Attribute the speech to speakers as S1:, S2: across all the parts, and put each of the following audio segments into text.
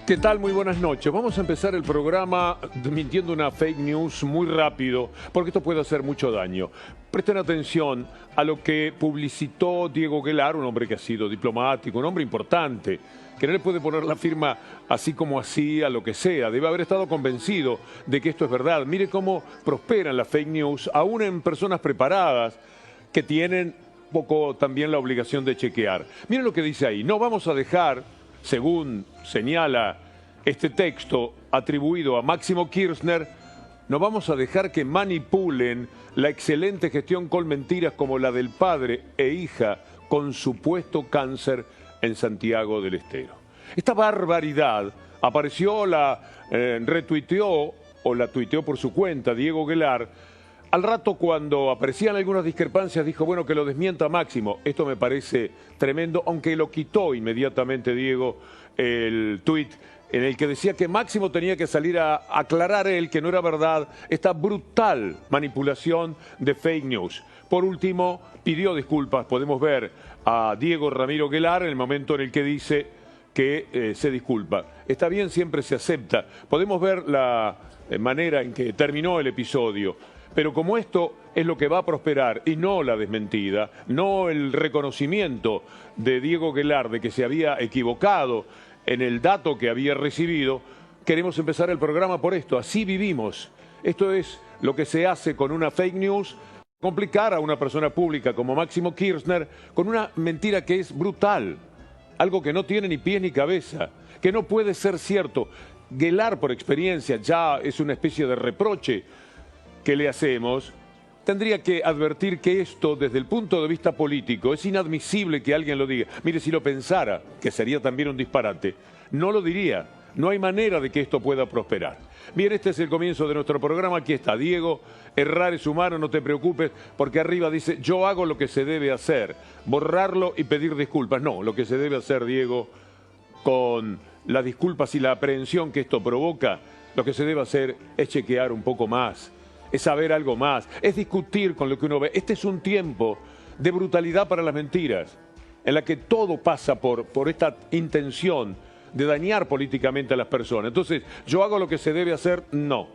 S1: ¿Qué tal? Muy buenas noches. Vamos a empezar el programa desmintiendo una fake news muy rápido, porque esto puede hacer mucho daño. Presten atención a lo que publicitó Diego Guelar, un hombre que ha sido diplomático, un hombre importante, que no le puede poner la firma así como así a lo que sea. Debe haber estado convencido de que esto es verdad. Mire cómo prosperan las fake news, aún en personas preparadas que tienen poco también la obligación de chequear. Miren lo que dice ahí. No vamos a dejar, según señala este texto atribuido a Máximo Kirchner, no vamos a dejar que manipulen la excelente gestión con mentiras como la del padre e hija con supuesto cáncer en Santiago del Estero. Esta barbaridad apareció, retuiteó o la tuiteó por su cuenta Diego Guelar. Al rato, cuando aparecían algunas discrepancias, dijo, bueno, que lo desmienta Máximo. Esto me parece tremendo, aunque lo quitó inmediatamente Diego el tuit en el que decía que Máximo tenía que salir a aclarar él que no era verdad esta brutal manipulación de fake news. Por último, pidió disculpas. Podemos ver a Diego Ramiro Guelar en el momento en el que dice que se disculpa. Está bien, siempre se acepta. Podemos ver la manera en que terminó el episodio. Pero como esto es lo que va a prosperar y no la desmentida, no el reconocimiento de Diego Guelar de que se había equivocado en el dato que había recibido, queremos empezar el programa por esto. Así vivimos. Esto es lo que se hace con una fake news, complicar a una persona pública como Máximo Kirchner con una mentira que es brutal, algo que no tiene ni pies ni cabeza, que no puede ser cierto. Guelar, por experiencia, ya es una especie de reproche que le hacemos. Tendría que advertir que esto, desde el punto de vista político, es inadmisible que alguien lo diga. Mire, si lo pensara, que sería también un disparate, no lo diría. No hay manera de que esto pueda prosperar. Bien, este es el comienzo de nuestro programa. Aquí está Diego. Errar es humano, no te preocupes, porque arriba dice, yo hago lo que se debe hacer. Borrarlo y pedir disculpas. No, lo que se debe hacer, Diego, con las disculpas y la aprehensión que esto provoca, lo que se debe hacer es chequear un poco más. Es saber algo más, es discutir con lo que uno ve. Este es un tiempo de brutalidad para las mentiras, en la que todo pasa por esta intención de dañar políticamente a las personas. Entonces, ¿yo hago lo que se debe hacer? No,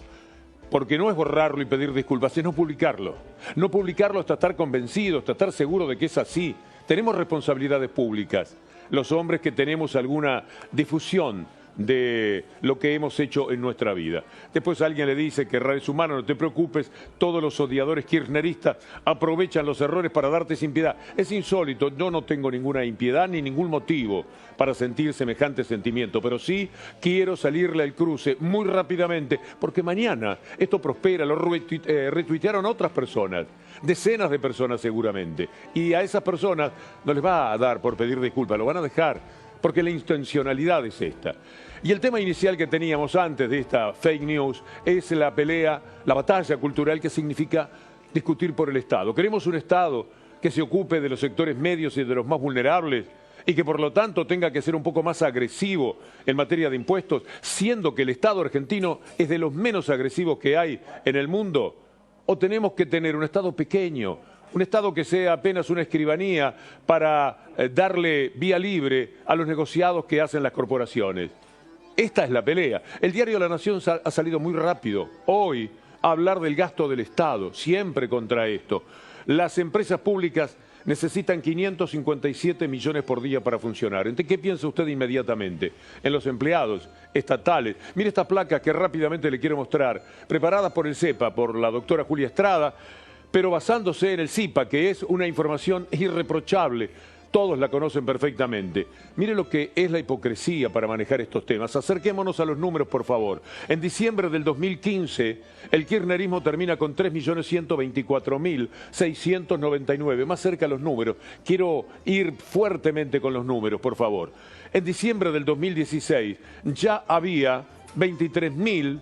S1: porque no es borrarlo y pedir disculpas, es no publicarlo. No publicarlo hasta estar convencido, hasta estar seguro de que es así. Tenemos responsabilidades públicas, los hombres que tenemos alguna difusión de lo que hemos hecho en nuestra vida. Después alguien le dice que errar es humano, no te preocupes, todos los odiadores kirchneristas aprovechan los errores para darte sin piedad. Es insólito, yo no tengo ninguna impiedad ni ningún motivo para sentir semejante sentimiento, pero sí quiero salirle al cruce muy rápidamente, porque mañana esto prospera, lo retuitearon otras personas, decenas de personas seguramente, y a esas personas no les va a dar por pedir disculpas, lo van a dejar, porque la intencionalidad es esta. Y el tema inicial que teníamos antes de esta fake news es la pelea, la batalla cultural que significa discutir por el Estado. Queremos un Estado que se ocupe de los sectores medios y de los más vulnerables y que por lo tanto tenga que ser un poco más agresivo en materia de impuestos, siendo que el Estado argentino es de los menos agresivos que hay en el mundo. ¿O tenemos que tener un Estado pequeño, un Estado que sea apenas una escribanía para darle vía libre a los negociados que hacen las corporaciones? Esta es la pelea. El diario La Nación ha salido muy rápido hoy a hablar del gasto del Estado, siempre contra esto. Las empresas públicas necesitan 557 millones por día para funcionar. ¿En qué piensa usted inmediatamente? En los empleados estatales. Mire esta placa que rápidamente le quiero mostrar, preparada por el CEPA, por la doctora Julia Estrada, pero basándose en el CIPA, que es una información irreprochable. Todos la conocen perfectamente. Mire lo que es la hipocresía para manejar estos temas. Acerquémonos a los números, por favor. En diciembre del 2015, el kirchnerismo termina con 3.124.699. Más cerca a los números. Quiero ir fuertemente con los números, por favor. En diciembre del 2016 ya había 23.000,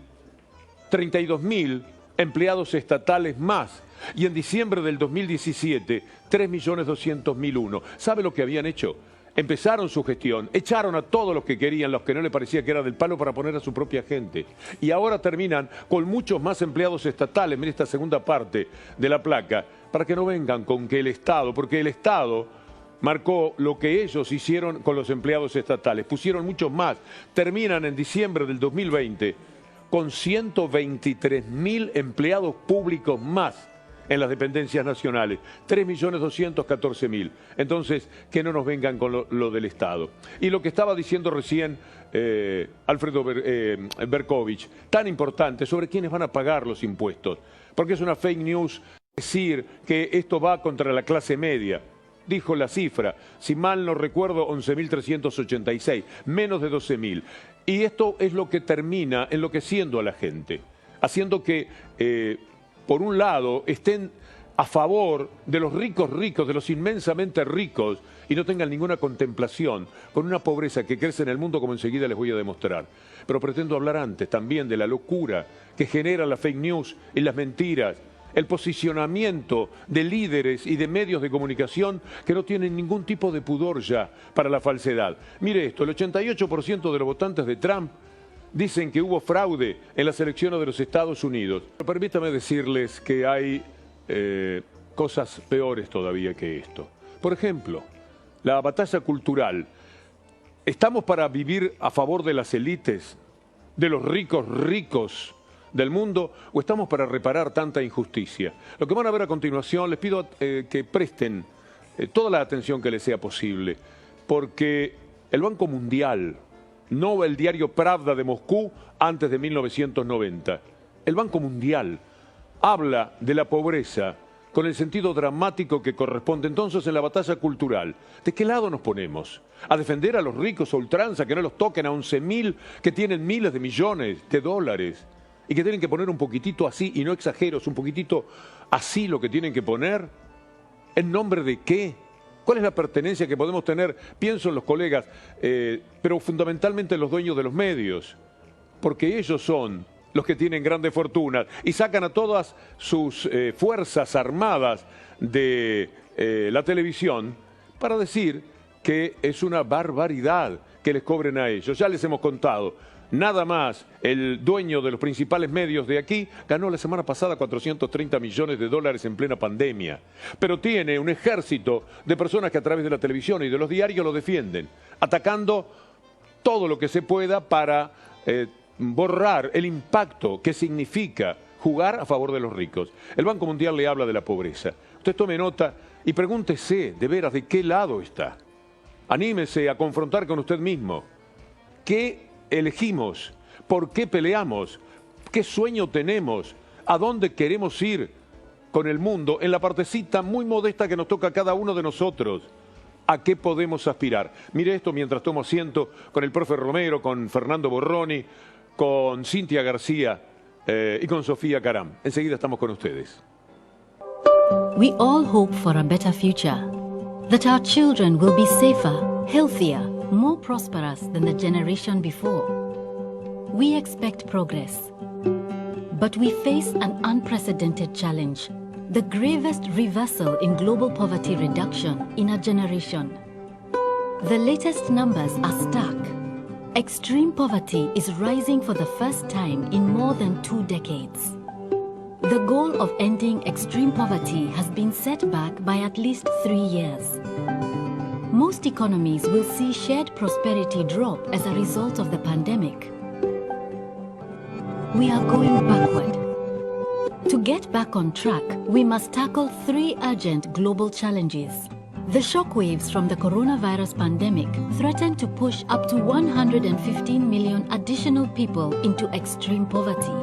S1: 32.000 empleados estatales más. Y en diciembre del 2017, 3.200.001. ¿Sabe lo que habían hecho? Empezaron su gestión, echaron a todos los que querían, los que no les parecía que era del palo, para poner a su propia gente. Y ahora terminan con muchos más empleados estatales, mire esta segunda parte de la placa, para que no vengan con que el Estado, porque el Estado marcó lo que ellos hicieron con los empleados estatales. Pusieron muchos más. Terminan en diciembre del 2020 con 123.000 empleados públicos más en las dependencias nacionales, 3.214.000. Entonces, que no nos vengan con lo del Estado. Y lo que estaba diciendo recién Alfredo Berkovich, tan importante, sobre quiénes van a pagar los impuestos. Porque es una fake news decir que esto va contra la clase media. Dijo la cifra, si mal no recuerdo, 11.386, menos de 12.000. Y esto es lo que termina enloqueciendo a la gente, haciendo que, por un lado, estén a favor de los ricos, de los inmensamente ricos, y no tengan ninguna contemplación con una pobreza que crece en el mundo, como enseguida les voy a demostrar. Pero pretendo hablar antes también de la locura que genera la fake news y las mentiras, el posicionamiento de líderes y de medios de comunicación que no tienen ningún tipo de pudor ya para la falsedad. Mire esto, el 88% de los votantes de Trump dicen que hubo fraude en las elecciones de los Estados Unidos. Pero permítame decirles que hay cosas peores todavía que esto. Por ejemplo, la batalla cultural. ¿Estamos para vivir a favor de las élites, de los ricos del mundo, o estamos para reparar tanta injusticia? Lo que van a ver a continuación, les pido que presten toda la atención que les sea posible, porque el Banco Mundial, no el diario Pravda de Moscú antes de 1990, el Banco Mundial habla de la pobreza con el sentido dramático que corresponde. Entonces, en la batalla cultural, ¿de qué lado nos ponemos? ¿A defender a los ricos a ultranza, que no los toquen a 11.000 que tienen miles de millones de dólares y que tienen que poner un poquitito así, y no exagero, es un poquitito así lo que tienen que poner? ¿En nombre de qué? ¿Cuál es la pertenencia que podemos tener? Pienso en los colegas, pero fundamentalmente en los dueños de los medios, porque ellos son los que tienen grandes fortunas y sacan a todas sus fuerzas armadas de la televisión para decir que es una barbaridad que les cobren a ellos. Ya les hemos contado, nada más el dueño de los principales medios de aquí ganó la semana pasada 430 millones de dólares en plena pandemia, pero tiene un ejército de personas que a través de la televisión y de los diarios lo defienden, atacando todo lo que se pueda para borrar el impacto que significa jugar a favor de los ricos. El Banco Mundial le habla de la pobreza. Usted tome nota y pregúntese de veras de qué lado está. Anímese a confrontar con usted mismo. ¿Qué elegimos? ¿Por qué peleamos? ¿Qué sueño tenemos? ¿A dónde queremos ir con el mundo? En la partecita muy modesta que nos toca a cada uno de nosotros. ¿A qué podemos aspirar? Mire esto mientras tomo asiento con el profe Romero, con Fernando Borroni, con Cintia García y con Sofía Caram. Enseguida estamos con ustedes.
S2: We all hope for a better future, that our children will be safer, healthier, more prosperous than the generation before. We expect progress, but we face an unprecedented challenge, the gravest reversal in global poverty reduction in a generation. The latest numbers are stark. Extreme poverty is rising for the first time in more than 2 decades. The goal of ending extreme poverty has been set back by at least 3 years. Most economies will see shared prosperity drop as a result of the pandemic. We are going backward. To get back on track, we must tackle 3 urgent global challenges. The shockwaves from the coronavirus pandemic threaten to push up to 115 million additional people into extreme poverty.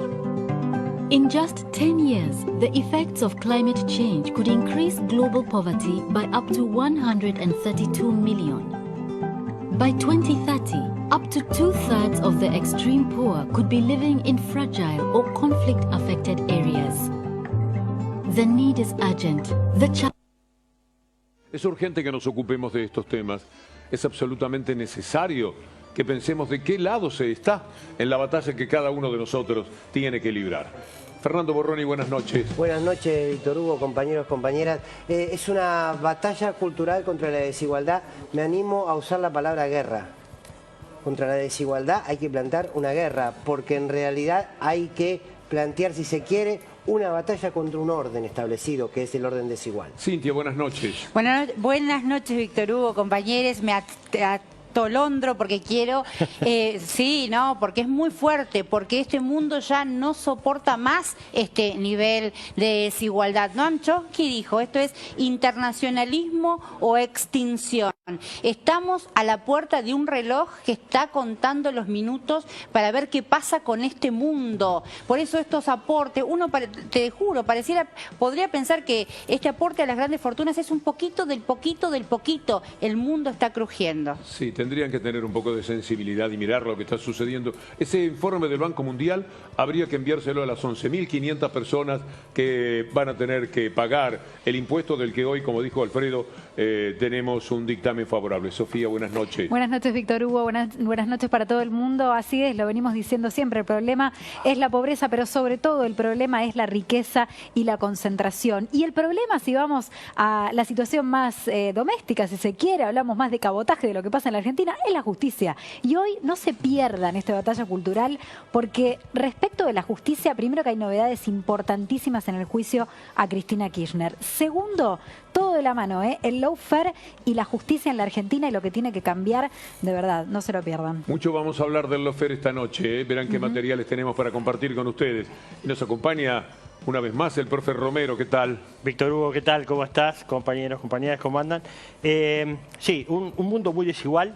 S2: In just 10 years, the effects of climate change could increase global poverty by up to 132 million. By 2030, up to 2/3 of the extreme poor could be living in fragile or conflict-affected areas. The need is urgent.
S1: Es urgente que nos ocupemos de estos temas. Es absolutamente necesario que pensemos de qué lado se está en la batalla que cada uno de nosotros tiene que librar. Fernando Borroni, buenas noches.
S3: Buenas noches, Víctor Hugo, compañeros, compañeras. Es una batalla cultural contra la desigualdad. Me animo a usar la palabra guerra. Contra la desigualdad hay que plantear una guerra, porque en realidad hay que plantear, si se quiere, una batalla contra un orden establecido, que es el orden desigual.
S1: Cintia, buenas noches.
S4: Buenas noches, Víctor Hugo, compañeros. Me atolondro porque quiero, sí, no, porque es muy fuerte, porque este mundo ya no soporta más este nivel de desigualdad. Noam Chomsky dijo, esto es internacionalismo o extinción. Estamos a la puerta de un reloj que está contando los minutos para ver qué pasa con este mundo. Por eso estos aportes, te juro, podría pensar que este aporte a las grandes fortunas es un poquito del poquito del poquito. El mundo está crujiendo.
S1: Sí, tendrían que tener un poco de sensibilidad y mirar lo que está sucediendo. Ese informe del Banco Mundial habría que enviárselo a las 11.500 personas que van a tener que pagar el impuesto del que hoy, como dijo Alfredo, tenemos un dictamen favorable. Sofía, buenas noches.
S5: Buenas noches, Víctor Hugo. Buenas noches para todo el mundo. Así es, lo venimos diciendo siempre. El problema es la pobreza, pero sobre todo el problema es la riqueza y la concentración. Y el problema, si vamos a la situación más doméstica, si se quiere, hablamos más de cabotaje de lo que pasa en la Argentina, es la justicia. Y hoy no se pierdan esta batalla cultural, porque respecto de la justicia, primero que hay novedades importantísimas en el juicio a Cristina Kirchner. Segundo, todo de la mano, el lawfare y la justicia en la Argentina y lo que tiene que cambiar, de verdad, no se lo pierdan.
S1: Mucho vamos a hablar del lawfare esta noche, verán qué materiales tenemos para compartir con ustedes. Y nos acompaña una vez más el profe Romero, ¿qué tal?
S6: Víctor Hugo, ¿qué tal? ¿Cómo estás? Compañeros, compañeras, ¿cómo andan? Sí, un mundo muy desigual,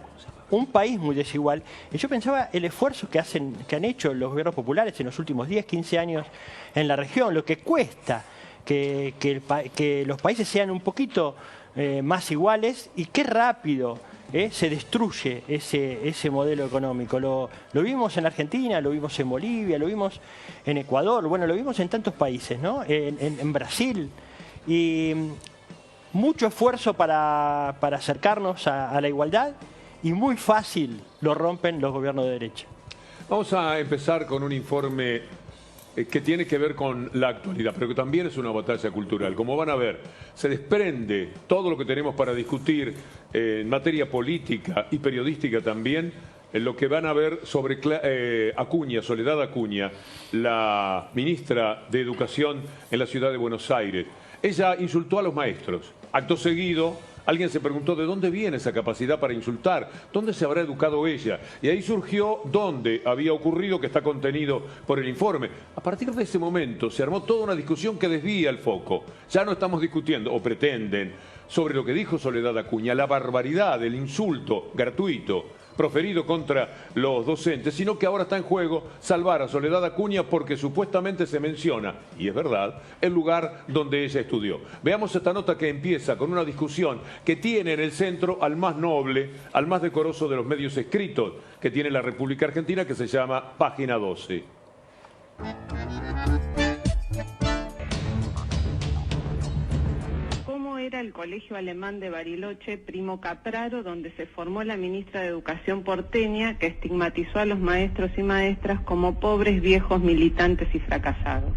S6: un país muy desigual. Y yo pensaba el esfuerzo que han hecho los gobiernos populares en los últimos 10, 15 años en la región, lo que cuesta que los países sean un poquito más iguales y qué rápido se destruye ese modelo económico. Lo vimos en Argentina, lo vimos en Bolivia, lo vimos en Ecuador, bueno, lo vimos en tantos países, ¿no? En Brasil. Y mucho esfuerzo para acercarnos a la igualdad y muy fácil lo rompen los gobiernos de derecha.
S1: Vamos a empezar con un informe que tiene que ver con la actualidad, pero que también es una batalla cultural. Como van a ver, se desprende todo lo que tenemos para discutir en materia política y periodística también, en lo que van a ver sobre Acuña, Soledad Acuña, la ministra de Educación en la ciudad de Buenos Aires. Ella insultó a los maestros. Acto seguido, alguien se preguntó de dónde viene esa capacidad para insultar, dónde se habrá educado ella. Y ahí surgió dónde había ocurrido, que está contenido por el informe. A partir de ese momento se armó toda una discusión que desvía el foco. Ya no estamos discutiendo, o pretenden, sobre lo que dijo Soledad Acuña, la barbaridad, el insulto gratuito proferido contra los docentes, sino que ahora está en juego salvar a Soledad Acuña porque supuestamente se menciona, y es verdad, el lugar donde ella estudió. Veamos esta nota que empieza con una discusión que tiene en el centro al más noble, al más decoroso de los medios escritos que tiene la República Argentina, que se llama Página 12.
S7: Era el colegio alemán de Bariloche, Primo Capraro, donde se formó la ministra de Educación porteña, que estigmatizó a los maestros y maestras como pobres viejos militantes y fracasados.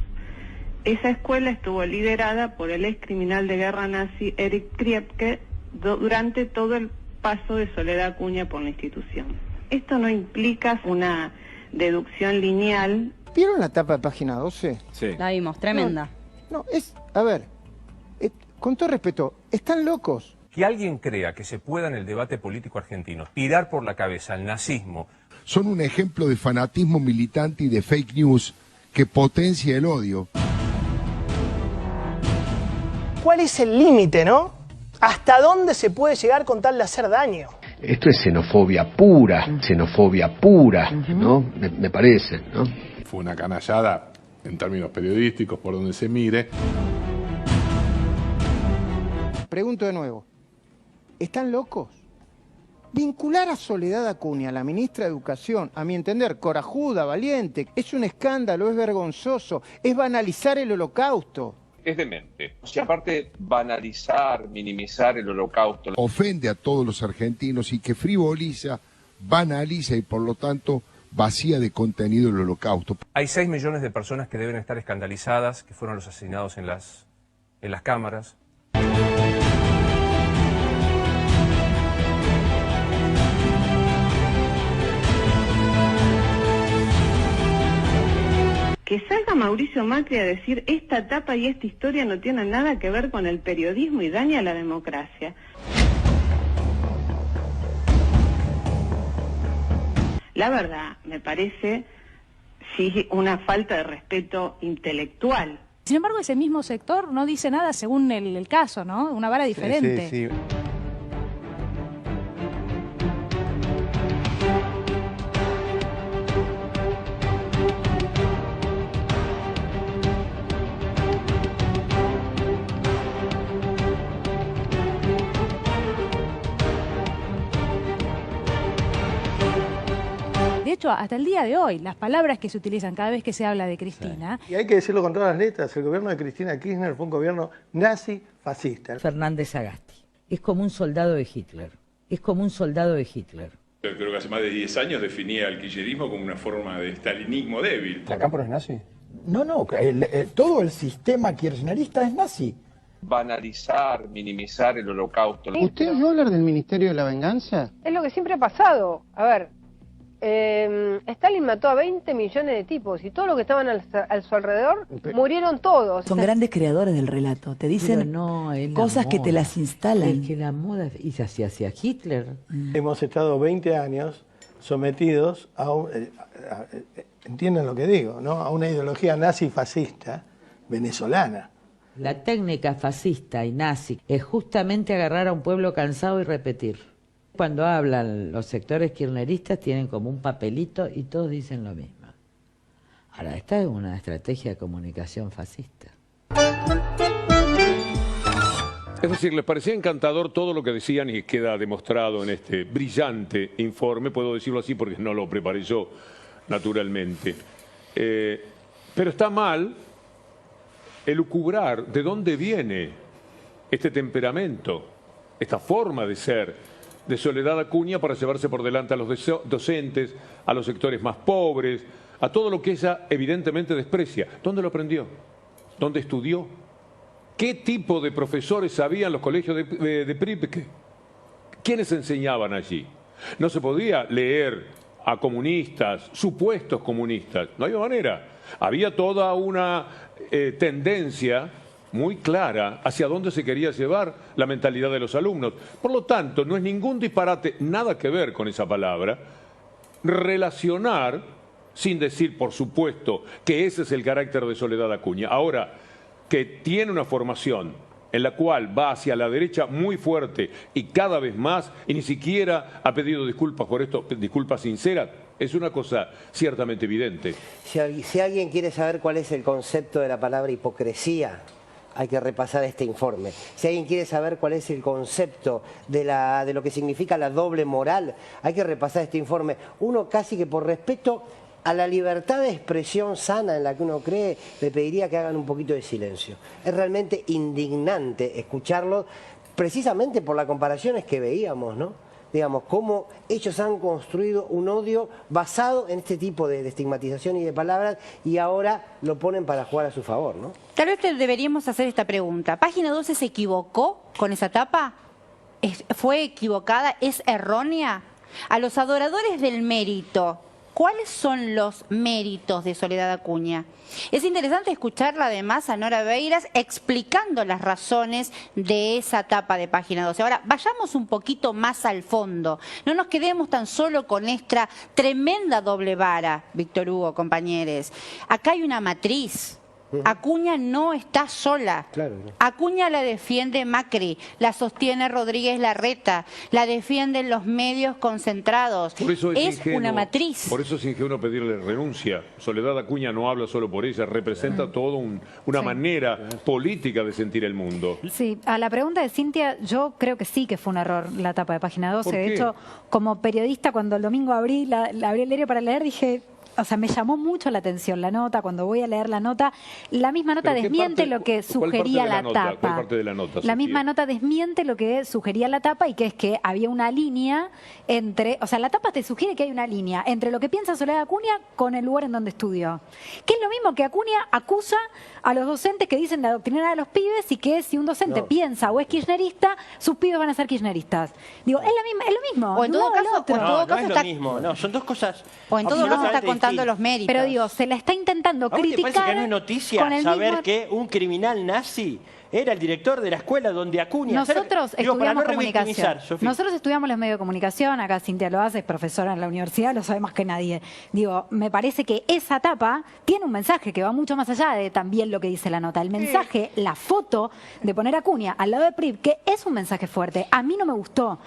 S7: Esa escuela estuvo liderada por el ex criminal de guerra nazi Erich Kriepke durante todo el paso de Soledad Acuña por la institución. Esto no implica una deducción lineal.
S8: ¿Vieron la tapa de Página 12?
S1: Sí.
S4: La vimos, tremenda.
S8: No, a ver, con todo respeto, están locos.
S9: Que alguien crea que se pueda en el debate político argentino tirar por la cabeza al nazismo.
S10: Son un ejemplo de fanatismo militante y de fake news que potencia el odio.
S11: ¿Cuál es el límite, no? ¿Hasta dónde se puede llegar con tal de hacer daño?
S12: Esto es xenofobia pura, ¿no? Me parece, ¿no?
S13: Fue una canallada en términos periodísticos, por donde se mire.
S8: Pregunto de nuevo, ¿están locos? Vincular a Soledad Acuña, la ministra de Educación, a mi entender, corajuda, valiente, es un escándalo, es vergonzoso, es banalizar el holocausto.
S14: Es demente. O sea, aparte, banalizar, minimizar el holocausto.
S10: Ofende a todos los argentinos y que frivoliza, banaliza y por lo tanto vacía de contenido el holocausto.
S9: Hay 6 millones de personas que deben estar escandalizadas, que fueron los asesinados en las cámaras.
S7: Que que salga Mauricio Macri a decir esta etapa y esta historia no tienen nada que ver con el periodismo y daña la democracia. La verdad, me parece, sí, una falta de respeto intelectual.
S15: Sin embargo, ese mismo sector no dice nada según el caso, ¿no? Una vara diferente.
S16: Sí.
S15: De hecho, hasta el día de hoy, las palabras que se utilizan cada vez que se habla de Cristina...
S17: Y hay que decirlo con todas las letras, el gobierno de Cristina Kirchner fue un gobierno nazi-fascista.
S18: Fernández Sagasti es como un soldado de Hitler, es como un soldado de Hitler.
S19: Yo creo que hace más de 10 años definía el kirchnerismo como una forma de stalinismo débil.
S20: ¿La Cámpora es nazi? No, todo el sistema kirchnerista es nazi.
S14: Banalizar, minimizar el holocausto.
S8: ¿Usted oyó hablar del Ministerio de la Venganza?
S21: Es lo que siempre ha pasado. A ver, Stalin mató a 20 millones de tipos y todos los que estaban a su alrededor murieron todos.
S22: Son grandes creadores del relato, te dicen cosas que te las instalan.
S18: Es que la moda y hacia Hitler.
S17: Hemos estado 20 años sometidos a entiendan lo que digo, ¿no? A una ideología nazi-fascista venezolana.
S18: La técnica fascista y nazi es justamente agarrar a un pueblo cansado y repetir. Cuando hablan los sectores kirchneristas tienen como un papelito y todos dicen lo mismo. Ahora, esta es una estrategia de comunicación fascista.
S1: Es decir, les parecía encantador todo lo que decían y queda demostrado en este brillante informe, puedo decirlo así porque no lo preparé yo naturalmente. Pero está mal elucubrar de dónde viene este temperamento, esta forma de ser de Soledad Acuña para llevarse por delante a los docentes, a los sectores más pobres, a todo lo que ella evidentemente desprecia. ¿Dónde lo aprendió? ¿Dónde estudió? ¿Qué tipo de profesores había en los colegios de Pripke? ¿Quiénes enseñaban allí? No se podía leer a comunistas, supuestos comunistas, no había manera. Había toda una tendencia muy clara hacia dónde se quería llevar la mentalidad de los alumnos. Por lo tanto, no es ningún disparate, nada que ver con esa palabra, relacionar, sin decir, por supuesto, que ese es el carácter de Soledad Acuña. Ahora, que tiene una formación en la cual va hacia la derecha muy fuerte y cada vez más, y ni siquiera ha pedido disculpas por esto, disculpas sinceras, es una cosa ciertamente evidente.
S3: Si alguien quiere saber cuál es el concepto de la palabra hipocresía, hay que repasar este informe. Si alguien quiere saber cuál es el concepto de lo que significa la doble moral, hay que repasar este informe. Uno casi que por respeto a la libertad de expresión sana en la que uno cree, le pediría que hagan un poquito de silencio. Es realmente indignante escucharlo, precisamente por las comparaciones que veíamos, ¿no? Digamos, cómo ellos han construido un odio basado en este tipo de estigmatización y de palabras y ahora lo ponen para jugar a su favor, ¿no?
S4: Tal vez deberíamos hacer esta pregunta. ¿Página 12 se equivocó con esa tapa? ¿Fue equivocada? ¿Es errónea? A los adoradores del mérito, ¿cuáles son los méritos de Soledad Acuña? Es interesante escucharla además a Nora Beiras explicando las razones de esa tapa de Página 12. Ahora, vayamos un poquito más al fondo. No nos quedemos tan solo con esta tremenda doble vara, Víctor Hugo, compañeros. Acá hay una matriz. Acuña no está sola.
S3: Claro.
S4: Acuña la defiende Macri, la sostiene Rodríguez Larreta, la defienden los medios concentrados.
S1: Por eso es ingenuo,
S4: una matriz.
S1: Por eso es ingenuo pedirle renuncia. Soledad Acuña no habla solo por ella, representa toda una manera política de sentir el mundo.
S5: Sí, a la pregunta de Cintia, yo creo que sí que fue un error la tapa de Página 12. De hecho, como periodista, cuando el domingo abrí el diario para leer, dije... O sea, me llamó mucho la atención la nota. Cuando voy a leer la nota, la misma nota desmiente lo que sugería la tapa.
S1: ¿Cuál parte de la nota?
S5: La misma nota desmiente lo que sugería la tapa y que es que había una línea entre... O sea, la tapa te sugiere que hay una línea entre lo que piensa Soledad Acuña con el lugar en donde estudió. Que es lo mismo que Acuña acusa a los docentes que dicen de adoctrinar a los pibes y que si un docente piensa o es kirchnerista, sus pibes van a ser kirchneristas. Digo, es lo mismo.
S4: O en todo caso,
S6: no es lo mismo. No, son dos cosas.
S4: O en todo caso está contando los méritos.
S5: Pero digo, se la está intentando
S6: ¿A vos te
S5: criticar.
S6: parece que no es noticia
S5: con el
S6: saber
S5: mismo...
S6: que un criminal nazi era el director de la escuela donde Acuña...
S5: Nosotros estudiamos comunicación.
S6: Sofía.
S5: Nosotros estudiamos los medios de comunicación. Acá Cintia lo hace, es profesora en la universidad, lo sabe más que nadie. Digo, me parece que esa tapa tiene un mensaje que va mucho más allá de también lo que dice la nota. El mensaje, la foto de poner a Acuña al lado de Prip, que es un mensaje fuerte. A mí no me gustó.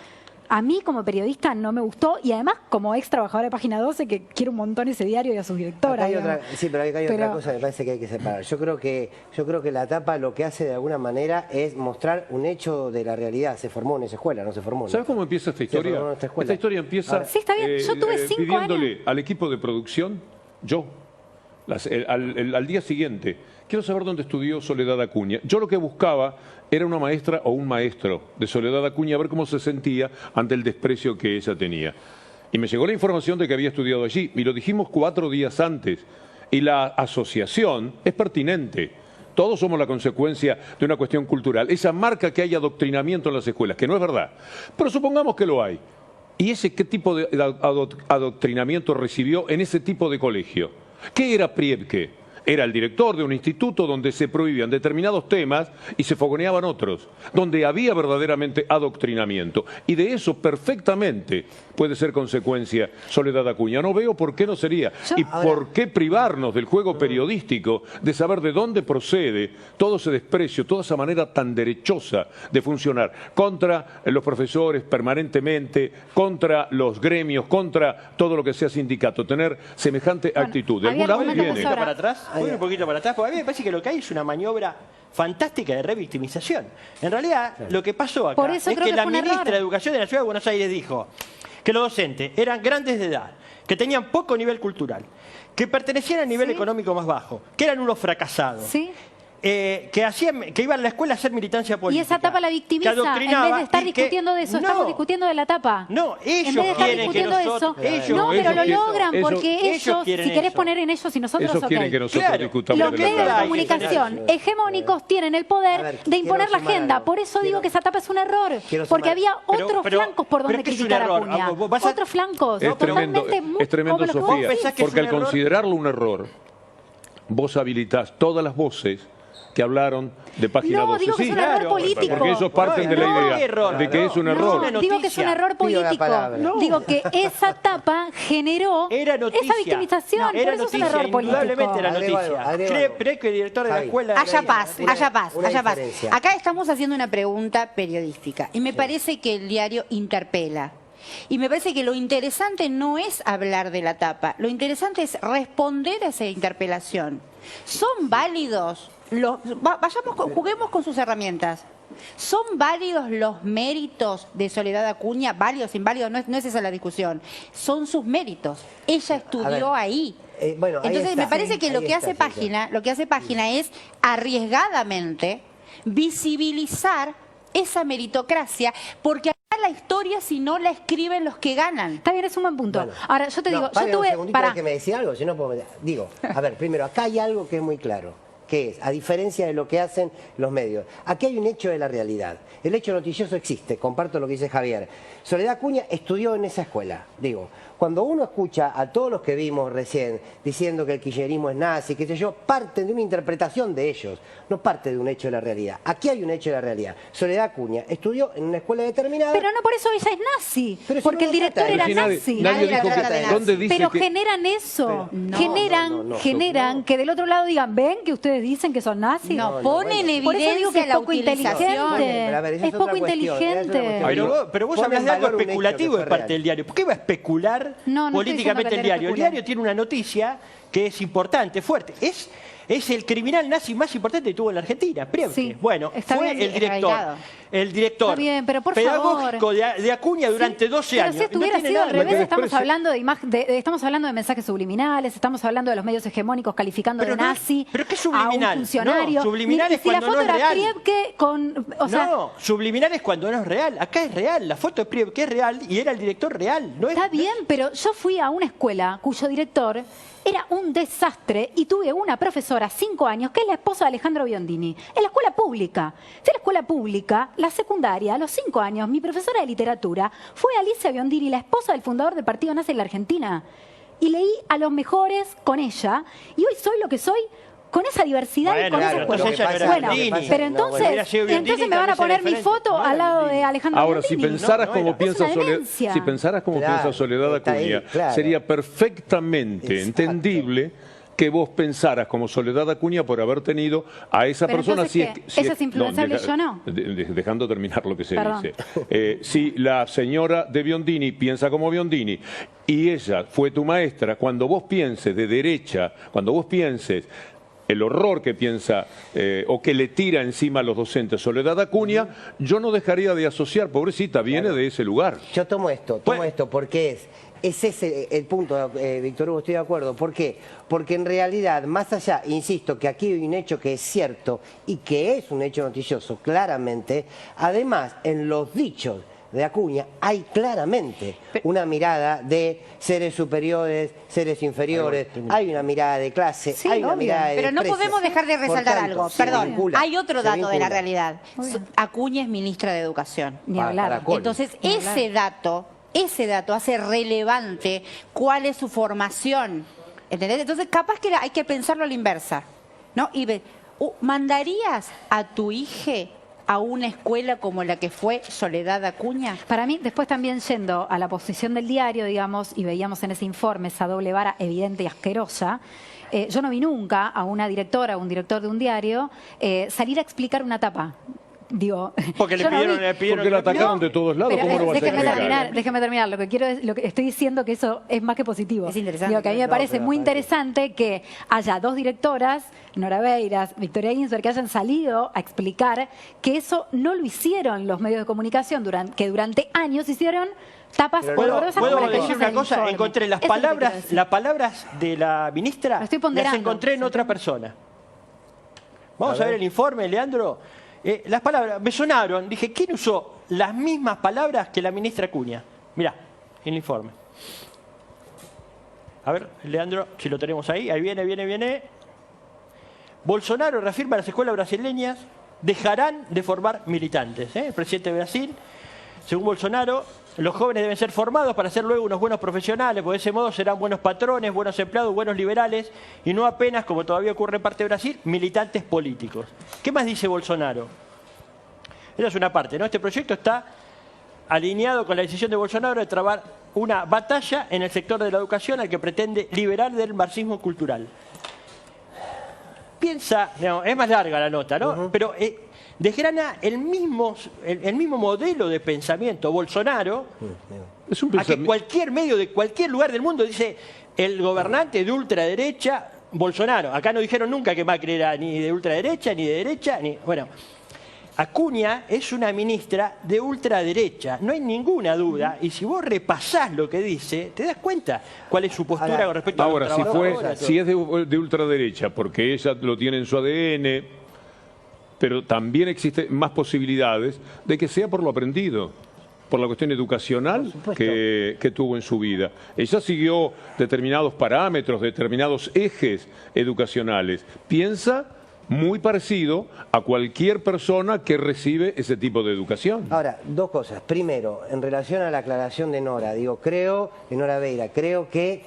S5: A mí como periodista no me gustó y además como ex trabajadora de Página 12 que quiero un montón ese diario y a su directora.
S3: Sí, pero acá hay otra cosa que me parece que hay que separar. Yo creo que la tapa lo que hace de alguna manera es mostrar un hecho de la realidad. Se formó en esa escuela, no se formó.
S1: ¿Sabes cómo empieza esta historia? Esta historia empieza
S5: ahora, sí, está bien. Yo tuve 5
S1: pidiéndole
S5: años.
S1: al equipo de producción, al día siguiente, quiero saber dónde estudió Soledad Acuña. Yo lo que buscaba era una maestra o un maestro de Soledad Acuña, a ver cómo se sentía ante el desprecio que ella tenía. Y me llegó la información de que había estudiado allí, y lo dijimos 4 días antes. Y la asociación es pertinente. Todos somos la consecuencia de una cuestión cultural. Esa marca que hay adoctrinamiento en las escuelas, que no es verdad. Pero supongamos que lo hay. ¿Y ese qué tipo de adoctrinamiento recibió en ese tipo de colegio? ¿Qué era Priebke? Era el director de un instituto donde se prohibían determinados temas y se fogoneaban otros, donde había verdaderamente adoctrinamiento. Y de eso perfectamente puede ser consecuencia Soledad Acuña. No veo por qué no sería. Y por qué privarnos del juego periodístico, de saber de dónde procede todo ese desprecio, toda esa manera tan derechosa de funcionar contra los profesores permanentemente, contra los gremios, contra todo lo que sea sindicato. Tener semejante actitud. De alguna vez viene.
S6: Para atrás. Voy un poquito para atrás, porque a mí me parece que lo que hay es una maniobra fantástica de revictimización. En realidad, lo que pasó acá es que la ministra de Educación de la Ciudad de Buenos Aires dijo que los docentes eran grandes de edad, que tenían poco nivel cultural, que pertenecían al nivel económico más bajo, que eran unos fracasados. Que iban a la escuela a hacer militancia política.
S5: Y esa tapa la victimiza. En vez de estar discutiendo de eso, estamos discutiendo de la tapa.
S6: No, ellos
S5: en vez de estar discutiendo de eso, no, pero lo logran porque ellos, si querés poner en ellos y nosotros,
S1: ellos quieren que nosotros discutamos
S5: los
S1: de la
S5: medios de
S1: tapa.
S5: comunicación hegemónicos tienen el poder de imponer la agenda. Por eso digo que esa tapa es un error. Porque había otros flancos por donde criticar a Acuña. Otros flancos.
S1: Es tremendo, Sofía, porque al considerarlo un error, vos habilitás todas las voces que hablaron de Página 12.
S5: No, digo que es un error político.
S1: Porque ellos parten de la idea de que es un error.
S5: No, digo que es un error político. Digo que esa tapa generó esa victimización. Por eso es un error político.
S6: Indudablemente era noticia. Creo que el director de la escuela...
S4: Haya paz, haya paz, haya paz. Acá estamos haciendo una pregunta periodística y me parece que el diario interpela. Y me parece que lo interesante no es hablar de la tapa, lo interesante es responder a esa interpelación. ¿Son válidos juguemos con sus herramientas? ¿Son válidos los méritos de Soledad Acuña? ¿Válidos, inválidos? No es esa la discusión. Son sus méritos. Ella estudió ahí. Entonces me parece que lo que hace Página es arriesgadamente visibilizar esa meritocracia, porque acá la historia si no la escriben los que ganan.
S5: Está bien, es un buen punto. Ahora, yo te digo, yo tuve...
S3: ¿Para que me decía algo? Si no puedo... Digo, a ver, primero, acá hay algo que es muy claro, que es, a diferencia de lo que hacen los medios, aquí hay un hecho de la realidad. El hecho noticioso existe, comparto lo que dice Javier. Soledad Acuña estudió en esa escuela, digo. Cuando uno escucha a todos los que vimos recién diciendo que el kirchnerismo es nazi, qué sé yo, parten de una interpretación de ellos, no parte de un hecho de la realidad. Aquí hay un hecho de la realidad. Soledad Acuña estudió en una escuela determinada...
S5: Pero no por eso ella es nazi, porque el director era nazi. Pero generan eso, generan que del otro lado digan, ven que ustedes dicen que son nazis.
S4: No, ponen evidencia
S5: es poco inteligente. Es poco inteligente.
S6: Pero vos hablas de algo especulativo de parte del diario. ¿Por qué va a especular políticamente el diario? El diario tiene una noticia que es importante, fuerte. Es el criminal nazi más importante que tuvo en la Argentina, Priebke. Bueno, fue el director
S5: bien, pero por
S6: pedagógico de Acuña durante 12 años.
S5: Pero si estuviera sido al revés, estamos hablando de mensajes subliminales, estamos hablando de los medios hegemónicos calificando de nazi
S6: ¿pero qué subliminal?
S5: A un funcionario.
S6: No, subliminal es cuando no es real.
S5: Si la foto era Priebke con...
S6: No, subliminal es cuando no es real. Acá es real, la foto de Priebke es real y era el director real.
S5: Está bien, pero yo fui a una escuela cuyo director era un desastre y tuve una profesora, 5 años, que es la esposa de Alejandro Biondini, en la escuela pública. Fui a la escuela pública, la secundaria, a los 5 años, mi profesora de literatura fue Alicia Biondini, la esposa del fundador del Partido Nazi en la Argentina. y leí a los mejores con ella, y hoy soy lo que soy con esa diversidad y con esa cuestión. Bueno, pero entonces me van a poner mi foto al lado de Alejandro
S1: Ahora, si
S5: Biondini.
S1: pensaras como piensa Soledad Acuña, sería perfectamente entendible que vos pensaras como Soledad Acuña por haber tenido a esa persona.
S5: Si ella es influenciable y yo no.
S1: Dejando terminar lo que se
S5: Perdón.
S1: dice. Si la señora de Biondini piensa como Biondini y ella fue tu maestra, cuando vos pienses de derecha, cuando vos pienses el horror que piensa o que le tira encima a los docentes Soledad Acuña, yo no dejaría de asociar, pobrecita, viene de ese lugar.
S3: Yo tomo esto porque ese es el punto, Víctor Hugo, estoy de acuerdo. ¿Por qué? Porque en realidad, más allá, insisto, que aquí hay un hecho que es cierto y que es un hecho noticioso, claramente, además, en los dichos de Acuña hay claramente una mirada de seres superiores, seres inferiores, hay una mirada de clase,
S4: Sí,
S3: hay una
S4: obvio.
S3: mirada de
S4: Pero no
S3: desprecio.
S4: podemos dejar de resaltar
S3: Por tanto,
S4: algo.
S3: se
S4: Perdón,
S3: vincula,
S4: hay otro
S3: se
S4: dato de la
S3: vincula.
S4: realidad. Acuña es ministra de Educación.
S5: Ni hablar.
S4: Entonces, ese dato hace relevante cuál es su formación. ¿Entendés? Entonces, capaz que hay que pensarlo a la inversa, ¿no? Y ¿mandarías a tu hija a una escuela como la que fue Soledad Acuña?
S5: Para mí, después también yendo a la posición del diario, digamos, y veíamos en ese informe esa doble vara evidente y asquerosa, yo no vi nunca a una directora o un director de un diario salir a explicar una tapa. Digo,
S6: porque le pidieron,
S1: porque la atacaron de todos lados.
S5: Pero,
S1: ¿Cómo lo vas a explicar?
S5: déjeme terminar. Lo que estoy diciendo que eso es más que positivo.
S4: Es interesante.
S5: Digo, que a mí me parece muy interesante que haya dos directoras, Nora Beiras, Victoria Ginsberg, que hayan salido a explicar que eso no lo hicieron los medios de comunicación, que durante años hicieron tapas horrorosas.
S6: ¿Puedo decir una cosa? Encontré las palabras de la ministra, las encontré en otra persona. Vamos a ver el informe, Leandro. Las palabras me sonaron, dije, ¿quién usó las mismas palabras que la ministra Acuña? Mirá, en el informe. A ver, Leandro, si lo tenemos ahí. Ahí viene. Bolsonaro reafirma las escuelas brasileñas dejarán de formar militantes. El presidente de Brasil, según Bolsonaro, los jóvenes deben ser formados para ser luego unos buenos profesionales, porque de ese modo serán buenos patrones, buenos empleados, buenos liberales, y no apenas, como todavía ocurre en parte de Brasil, militantes políticos. ¿Qué más dice Bolsonaro? Esa es una parte, ¿no? Este proyecto está alineado con la decisión de Bolsonaro de trabar una batalla en el sector de la educación al que pretende liberar del marxismo cultural. Piensa, no, es más larga la nota, ¿no? Pero desgrana el mismo modelo de pensamiento Bolsonaro a que cualquier medio de cualquier lugar del mundo dice el gobernante de ultraderecha Bolsonaro. Acá no dijeron nunca que Macri era ni de ultraderecha, ni de derecha, ni... Bueno, Acuña es una ministra de ultraderecha, no hay ninguna duda, y si vos repasás lo que dice, te das cuenta cuál es su postura con respecto a los trabajadores.
S1: Si es de ultraderecha, porque ella lo tiene en su ADN, pero también existen más posibilidades de que sea por lo aprendido, por la cuestión educacional que tuvo en su vida. Ella siguió determinados parámetros, determinados ejes educacionales. Piensa muy parecido a cualquier persona que recibe ese tipo de educación.
S3: Ahora, dos cosas. Primero, en relación a la aclaración de Nora, de Nora Beiras, creo que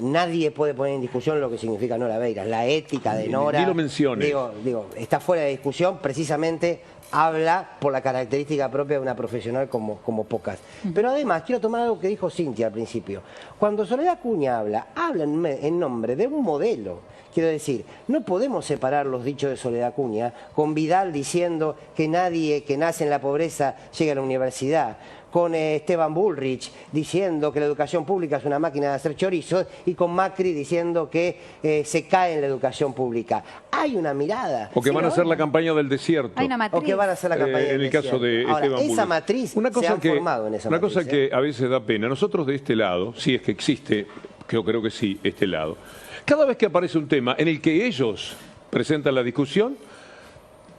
S3: nadie puede poner en discusión lo que significa Nora Beiras. La ética de Nora...
S1: Ni lo menciones.
S3: Digo, está fuera de discusión, precisamente habla por la característica propia de una profesional como pocas. Pero además, quiero tomar algo que dijo Cintia al principio. Cuando Soledad Acuña habla en nombre de un modelo. Quiero decir, no podemos separar los dichos de Soledad Acuña con Vidal diciendo que nadie que nace en la pobreza llega a la universidad, con Esteban Bullrich diciendo que la educación pública es una máquina de hacer chorizos y con Macri diciendo que se cae en la educación pública. Hay una mirada.
S1: O que van a hacer la campaña del desierto.
S5: Hay una matriz.
S3: O que van a hacer la campaña del desierto.
S1: En el caso de
S3: Ahora,
S1: Esteban
S3: esa
S1: Bullrich.
S3: matriz se han formado en esa matriz.
S1: Una cosa que a veces da pena. Nosotros de este lado, si es que existe, yo creo que sí, este lado, cada vez que aparece un tema en el que ellos presentan la discusión,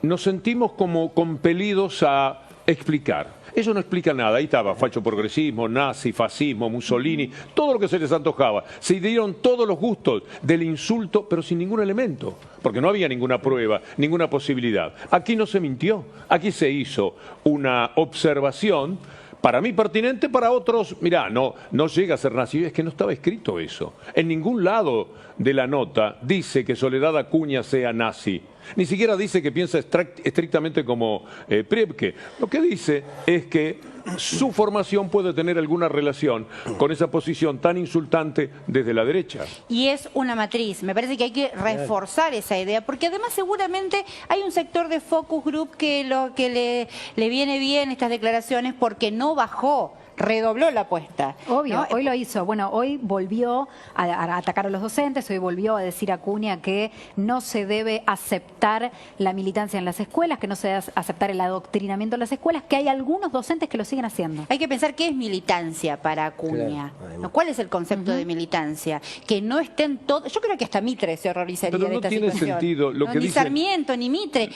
S1: nos sentimos como compelidos a explicar. Ellos no explican nada. Ahí estaba, facho progresismo, nazi, fascismo, Mussolini, todo lo que se les antojaba. Se dieron todos los gustos del insulto, pero sin ningún elemento, porque no había ninguna prueba, ninguna posibilidad. Aquí no se mintió, aquí se hizo una observación Para mí pertinente, para otros, mirá, no llega a ser nazi. Es que no estaba escrito eso. En ningún lado de la nota dice que Soledad Acuña sea nazi. Ni siquiera dice que piensa estrictamente como Priebke. Lo que dice es que su formación puede tener alguna relación con esa posición tan insultante desde la derecha.
S4: Y es una matriz. Me parece que hay que reforzar esa idea, porque además seguramente hay un sector de focus group que le viene bien estas declaraciones porque no bajó. Redobló la apuesta.
S5: Obvio,
S4: ¿no?
S5: Hoy lo hizo. Bueno, hoy volvió a atacar a los docentes, hoy volvió a decir a Acuña que no se debe aceptar la militancia en las escuelas, que no se debe aceptar el adoctrinamiento en las escuelas, que hay algunos docentes que lo siguen haciendo.
S4: Hay que pensar qué es militancia para Acuña. Claro. ¿Cuál es el concepto de militancia? Que no estén todos... Yo creo que hasta Mitre se horrorizaría de esta situación.
S1: Pero no tiene sentido lo que
S4: ni
S1: dice...
S4: Sarmiento, ni Mitre.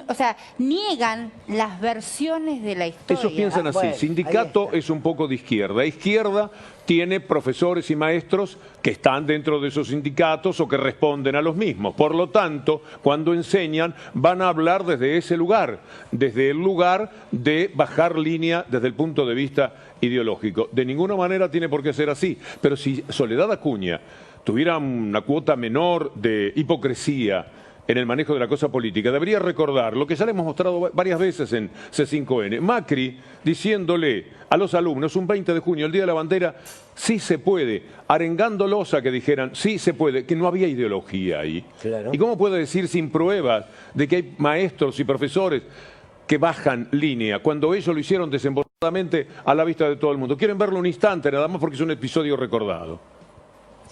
S4: O sea, niegan las versiones de la historia.
S1: Ellos piensan así. Bueno, sindicato es un poco de izquierda. Izquierda tiene profesores y maestros que están dentro de esos sindicatos o que responden a los mismos. Por lo tanto, cuando enseñan, van a hablar desde ese lugar, desde el lugar de bajar línea desde el punto de vista ideológico. De ninguna manera tiene por qué ser así. Pero si Soledad Acuña tuviera una cuota menor de hipocresía en el manejo de la cosa política, debería recordar lo que ya le hemos mostrado varias veces en C5N. Macri diciéndole a los alumnos un 20 de junio, el Día de la Bandera, sí se puede, arengándolos a que dijeran sí se puede, que no había ideología ahí. Claro. ¿Y cómo puede decir sin pruebas de que hay maestros y profesores que bajan línea, cuando ellos lo hicieron desembosadamente a la vista de todo el mundo? Quieren verlo un instante, nada más porque es un episodio recordado.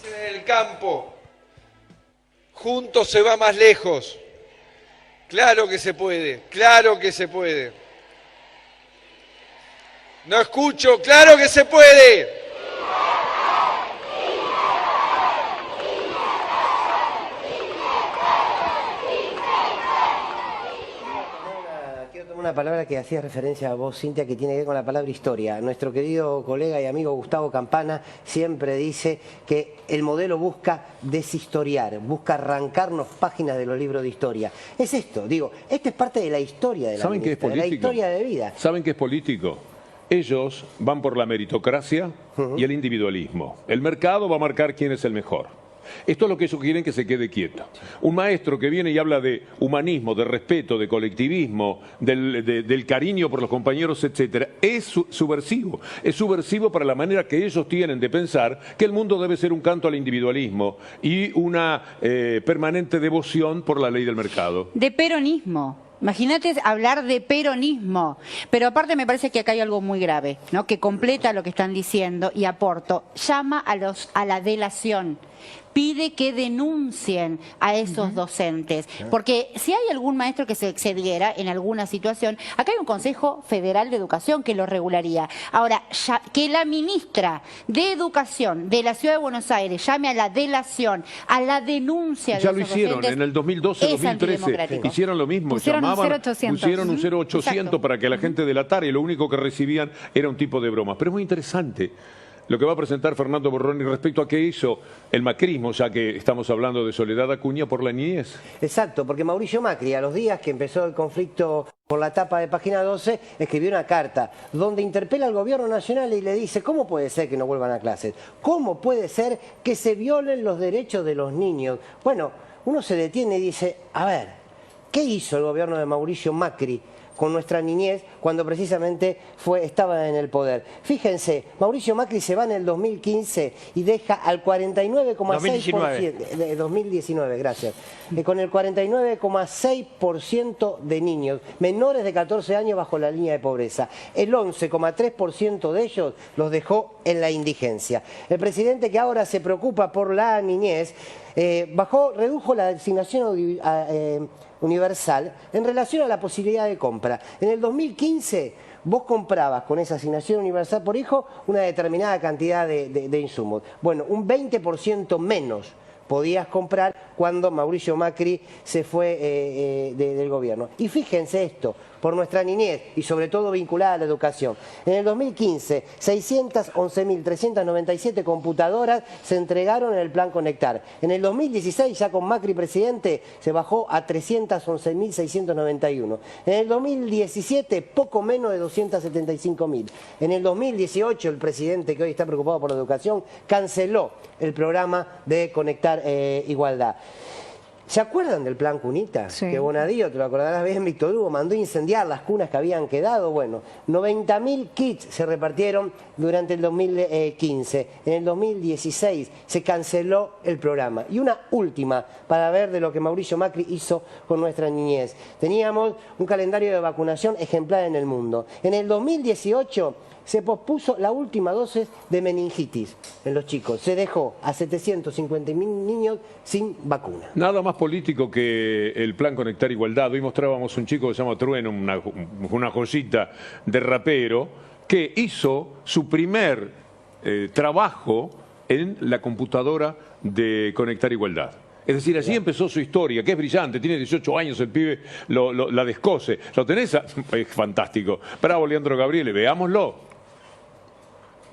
S2: En el campo, juntos se va más lejos. Claro que se puede, claro que se puede. No escucho, claro que se puede.
S3: Quiero tomar una palabra que hacía referencia a vos, Cintia, que tiene que ver con la palabra historia. Nuestro querido colega y amigo Gustavo Campana siempre dice que el modelo busca deshistoriar, busca arrancarnos páginas de los libros de historia. Es esto, digo, esta es parte de la historia de la
S1: ¿Saben qué es político?
S3: De la historia de vida.
S1: ¿Saben qué es político? Ellos van por la meritocracia y el individualismo. El mercado va a marcar quién es el mejor. Esto es lo que ellos quieren que se quede quieto. Un maestro que viene y habla de humanismo, de respeto, de colectivismo, del cariño por los compañeros, etcétera, es subversivo. Es subversivo para la manera que ellos tienen de pensar que el mundo debe ser un canto al individualismo y una permanente devoción por la ley del mercado.
S4: De peronismo. Imagínate hablar de peronismo, pero aparte me parece que acá hay algo muy grave, ¿no? Que completa lo que están diciendo y aporto. Llama a la delación. Pide que denuncien a esos docentes, porque si hay algún maestro que se excediera en alguna situación, acá hay un Consejo Federal de Educación que lo regularía. Ahora, que la ministra de Educación de la Ciudad de Buenos Aires llame a la delación, a la denuncia de
S1: ya
S4: esos
S1: lo hicieron,
S4: docentes,
S1: en el 2012-2013 hicieron lo mismo,
S5: pusieron
S1: llamaban,
S5: un 0800.
S1: pusieron un 0800 para que la gente delatara y lo único que recibían era un tipo de broma. Pero es muy interesante lo que va a presentar Fernando Borroni respecto a qué hizo el macrismo, ya que estamos hablando de Soledad Acuña por la niñez.
S3: Exacto, porque Mauricio Macri, a los días que empezó el conflicto por la tapa de Página 12, escribió una carta donde interpela al gobierno nacional y le dice: ¿cómo puede ser que no vuelvan a clases? ¿Cómo puede ser que se violen los derechos de los niños? Bueno, uno se detiene y dice, a ver, ¿qué hizo el gobierno de Mauricio Macri con nuestra niñez cuando precisamente estaba en el poder? Fíjense, Mauricio Macri se va en el 2015 y deja al 49,6%, 2019, gracias, con el 49,6% de niños menores de 14 años bajo la línea de pobreza. El 11,3% de ellos los dejó en la indigencia. El presidente, que ahora se preocupa por la niñez, redujo la asignación universal en relación a la posibilidad de compra. En el 2015 vos comprabas con esa asignación universal por hijo una determinada cantidad de insumos. Bueno, un 20% menos podías comprar cuando Mauricio Macri se fue del gobierno. Y fíjense esto, por nuestra niñez y sobre todo vinculada a la educación. En el 2015, 611.397 computadoras se entregaron en el Plan Conectar. En el 2016, ya con Macri presidente, se bajó a 311.691. En el 2017, poco menos de 275.000. En el 2018, el presidente, que hoy está preocupado por la educación, canceló el programa de Conectar Igualdad. ¿Se acuerdan del plan Cunita? Sí. Que Bonadío, te lo acordarás bien, Víctor Hugo, mandó incendiar las cunas que habían quedado. Bueno, 90.000 kits se repartieron durante el 2015. En el 2016 se canceló el programa. Y una última, para ver de lo que Mauricio Macri hizo con nuestra niñez. Teníamos un calendario de vacunación ejemplar en el mundo. En el 2018... se pospuso la última dosis de meningitis en los chicos. Se dejó a 750.000 niños sin vacuna.
S1: Nada más político que el Plan Conectar Igualdad. Hoy mostrábamos un chico que se llama Trueno, una joyita de rapero, que hizo su primer trabajo en la computadora de Conectar Igualdad. Es decir, así empezó su historia, que es brillante, tiene 18 años el pibe, la descose. ¿Lo tenés? Es fantástico. Bravo, Leandro Gabriele, veámoslo.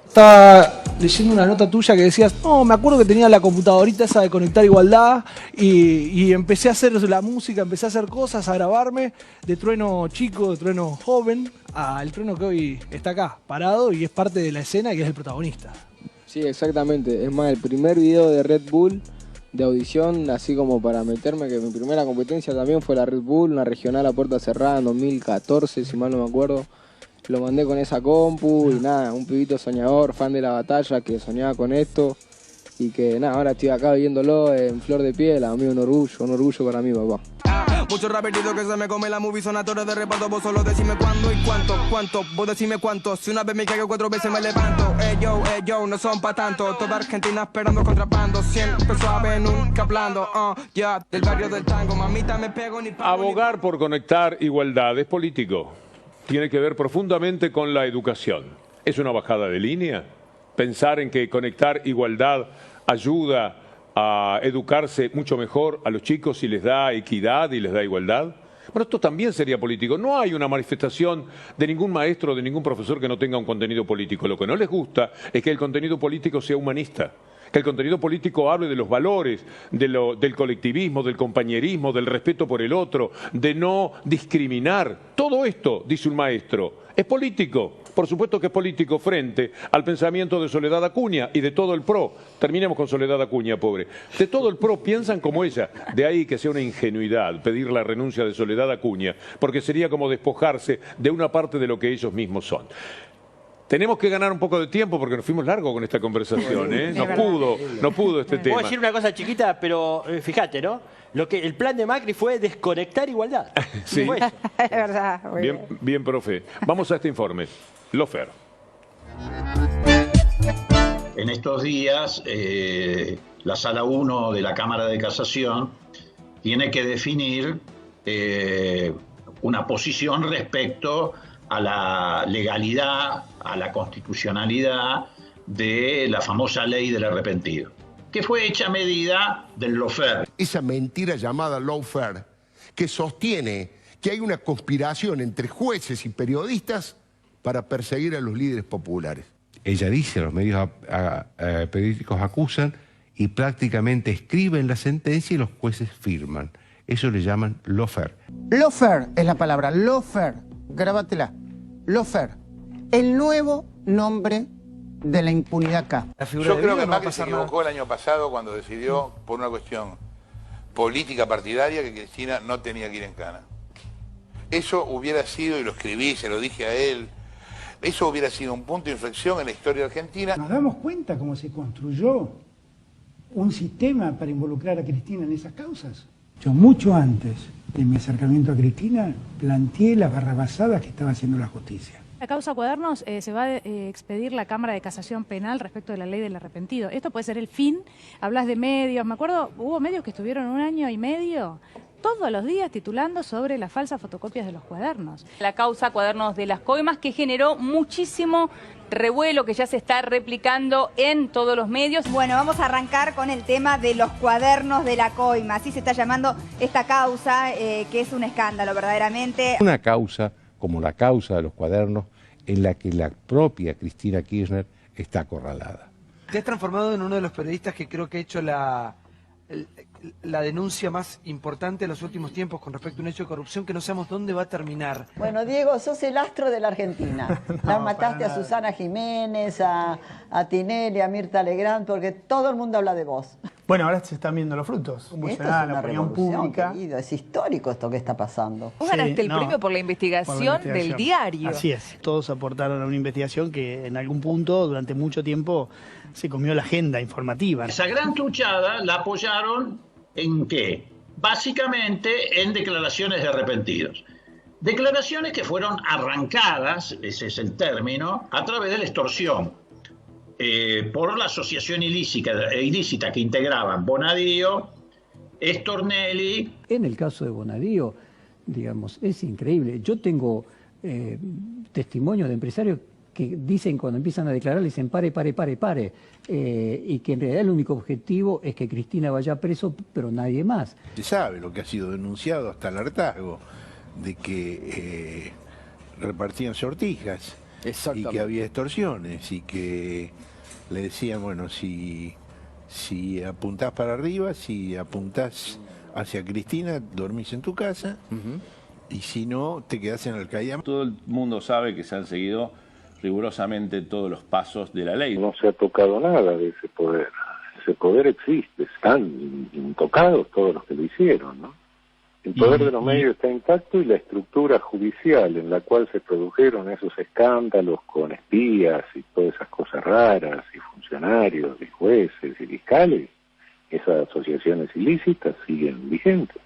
S11: Estaba leyendo una nota tuya que decías, no, me acuerdo que tenía la computadorita esa de Conectar Igualdad y empecé a hacer la música, empecé a hacer cosas, a grabarme de Trueno chico, de Trueno joven, al Trueno que hoy está acá, parado y es parte de la escena y es el protagonista.
S16: Sí, exactamente. Es más, el primer video de Red Bull de audición, así como para meterme, que mi primera competencia también fue la Red Bull, una regional a puerta cerrada en 2014, si mal no me acuerdo. Lo mandé con esa compu y nada, un pibito soñador, fan de la batalla, que soñaba con esto y que nada, ahora estoy acá viéndolo en flor de piel, a mí un orgullo para mí, papá.
S23: Muchos raperitos que se me come la movie son actores de reparto. Vos solo decime cuándo y cuánto, vos decime cuánto. Si una vez me caigo 4 veces me levanto. Yo, no son pa' tanto. Toda Argentina esperando contrabando. 100 pesos a ver, nunca hablando. Ya, del barrio del tango, mamita me pego ni pago.
S1: Abogar por Conectar Igualdad es político. Tiene que ver profundamente con la educación. ¿Es una bajada de línea? Pensar en que Conectar Igualdad ayuda a educarse mucho mejor a los chicos y les da equidad y les da igualdad. Bueno, esto también sería político. No hay una manifestación de ningún maestro, de ningún profesor que no tenga un contenido político. Lo que no les gusta es que el contenido político sea humanista, que el contenido político hable de los valores, del colectivismo, del compañerismo, del respeto por el otro, de no discriminar. Todo esto, dice un maestro, es político. Por supuesto que es político frente al pensamiento de Soledad Acuña y de todo el PRO. Terminemos con Soledad Acuña, pobre. De todo el PRO piensan como ella. De ahí que sea una ingenuidad pedir la renuncia de Soledad Acuña, porque sería como despojarse de una parte de lo que ellos mismos son. Tenemos que ganar un poco de tiempo porque nos fuimos largo con esta conversación, ¿eh? No pudo este tema.
S6: Puedo decir una cosa chiquita, pero fíjate, ¿no? El plan de Macri fue desconectar igualdad.
S1: Sí.
S4: Es verdad.
S1: Bien, profe. Vamos a este informe. Lofer.
S24: En estos días, la Sala 1 de la Cámara de Casación tiene que definir una posición respecto a la legalidad, a la constitucionalidad de la famosa ley del arrepentido, que fue hecha a medida del lawfare.
S10: Esa mentira llamada lawfare, que sostiene que hay una conspiración entre jueces y periodistas para perseguir a los líderes populares.
S25: Ella dice, los medios periodísticos acusan y prácticamente escriben la sentencia y los jueces firman. Eso le llaman lawfare.
S8: Lawfare es la palabra, lawfare, grábatela, lawfare, el nuevo nombre de la impunidad acá.
S26: Yo creo que Macri se equivocó el año pasado cuando decidió, por una cuestión política partidaria, que Cristina no tenía que ir en cana. Eso hubiera sido, y lo escribí, se lo dije a él, eso hubiera sido un punto de inflexión en la historia argentina.
S27: Nos damos cuenta cómo se construyó un sistema para involucrar a Cristina en esas causas. Yo mucho antes de mi acercamiento a Cristina planteé las barrabasadas que estaba haciendo la justicia.
S15: La causa Cuadernos se va a expedir la Cámara de Casación Penal respecto de la ley del arrepentido. Esto puede ser el fin. Hablas de medios. Me acuerdo, hubo medios que estuvieron 1 año y medio todos los días titulando sobre las falsas fotocopias de los cuadernos.
S7: La causa Cuadernos de las Coimas, que generó muchísimo revuelo, que ya se está replicando en todos los medios.
S9: Bueno, vamos a arrancar con el tema de los cuadernos de la coima. Así se está llamando esta causa, que es un escándalo verdaderamente.
S25: Una causa como la causa de los cuadernos en la que la propia Cristina Kirchner está acorralada.
S12: Te has transformado en uno de los periodistas que creo que ha hecho la denuncia más importante en los últimos tiempos con respecto a un hecho de corrupción que no sabemos dónde va a terminar.
S13: Bueno, Diego, sos el astro de la Argentina. La mataste a Susana Jiménez, a Tinelli, a Mirta Legrand, porque todo el mundo habla de vos.
S27: Bueno, ahora se están viendo los frutos.
S13: Esto es una revolución, querido. Es histórico esto que está pasando.
S7: Vos ganaste el premio por la investigación del diario.
S27: Así es. Todos aportaron a una investigación que en algún punto, durante mucho tiempo, se comió la agenda informativa.
S24: Esa gran truchada la apoyaron ¿en qué? Básicamente en declaraciones de arrepentidos. Declaraciones que fueron arrancadas, ese es el término, a través de la extorsión. Por la asociación ilícita que integraban Bonadío, Stornelli.
S14: En el caso de Bonadío, digamos, es increíble. Yo tengo testimonios de empresarios que dicen, cuando empiezan a declarar, le dicen pare, y que en realidad el único objetivo es que Cristina vaya preso, pero nadie más.
S19: Se sabe lo que ha sido denunciado hasta el hartazgo, de que repartían sortijas y que había extorsiones y que le decían, bueno, si apuntás para arriba, si apuntás hacia Cristina, dormís en tu casa, y si no, te quedás en Alcaidía.
S20: Todo el mundo sabe que se han seguido rigurosamente todos los pasos de la ley.
S28: No se ha tocado nada de ese poder. Ese poder existe, están intocados todos los que lo hicieron, ¿no? El poder de los medios está intacto y la estructura judicial en la cual se produjeron esos escándalos con espías y todas esas cosas raras, y funcionarios, y jueces, y fiscales, esas asociaciones ilícitas siguen vigentes.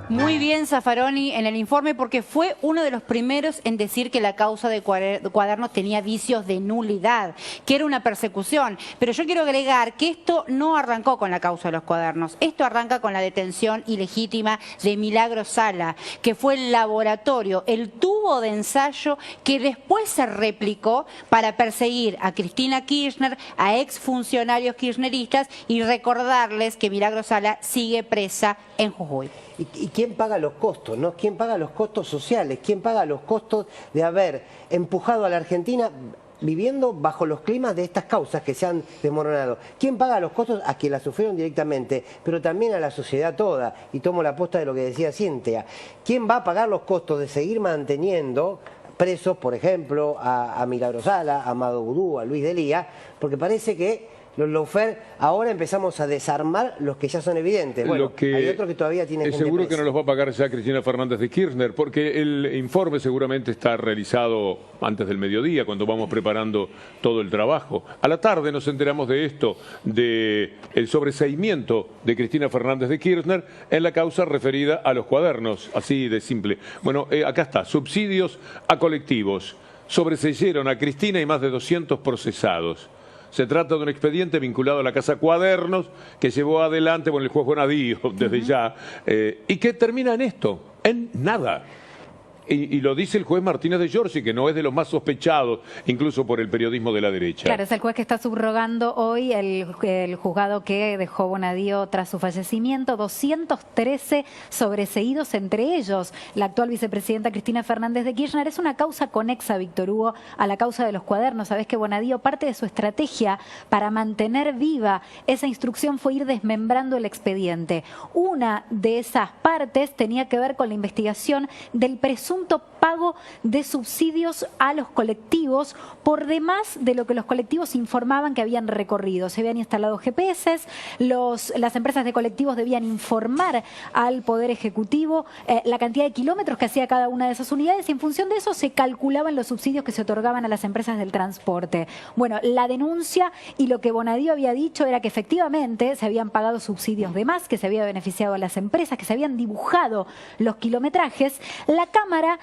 S4: Muy bien, Zaffaroni, en el informe, porque fue uno de los primeros en decir que la causa de Cuadernos tenía vicios de nulidad, que era una persecución. Pero yo quiero agregar que esto no arrancó con la causa de los Cuadernos. Esto arranca con la detención ilegítima de Milagro Sala, que fue el laboratorio, el tubo de ensayo que después se replicó para perseguir a Cristina Kirchner, a exfuncionarios kirchneristas, y recordarles que Milagro Sala sigue presa en Jujuy.
S3: ¿Y quién paga los costos, no? ¿Quién paga los costos sociales? ¿Quién paga los costos de haber empujado a la Argentina viviendo bajo los climas de estas causas que se han desmoronado? ¿Quién paga los costos? A quienes la sufrieron directamente, pero también a la sociedad toda. Y tomo la posta de lo que decía Cintia. ¿Quién va a pagar los costos de seguir manteniendo presos, por ejemplo, a Milagro Sala, a Amado Vudú, a Luis Delía? Porque parece que los lawfare ahora empezamos a desarmar los que ya son evidentes. Bueno, hay otros que todavía tienen gente
S1: seguro
S3: presa.
S1: que no los va a pagar ya Cristina Fernández de Kirchner, porque el informe seguramente está realizado antes del mediodía, cuando vamos preparando todo el trabajo. A la tarde nos enteramos de esto, de el sobreseimiento de Cristina Fernández de Kirchner en la causa referida a los cuadernos, así de simple. Bueno, acá está, subsidios a colectivos. Sobreseyeron a Cristina y más de 200 procesados. Se trata de un expediente vinculado a la Casa Cuadernos que llevó adelante el juez Bonadío desde ya y que termina en esto, en nada. Y lo dice el juez Martínez de Giorgi, que no es de los más sospechados, incluso por el periodismo de la derecha.
S5: Claro, es el juez que está subrogando hoy el juzgado que dejó Bonadío tras su fallecimiento. 213 sobreseídos, entre ellos la actual vicepresidenta Cristina Fernández de Kirchner. Es una causa conexa, Víctor Hugo, a la causa de los cuadernos. Sabés que Bonadío, parte de su estrategia para mantener viva esa instrucción fue ir desmembrando el expediente. Una de esas partes tenía que ver con la investigación del presunto pago de subsidios a los colectivos por demás de lo que los colectivos informaban que habían recorrido. Se habían instalado GPS, las empresas de colectivos debían informar al Poder Ejecutivo la cantidad de kilómetros que hacía cada una de esas unidades y en función de eso se calculaban los subsidios que se otorgaban a las empresas del transporte. Bueno, la denuncia y lo que Bonadío había dicho era que efectivamente se habían pagado subsidios de más, que se había beneficiado a las empresas, que se habían dibujado los kilometrajes. La Cámara Cámara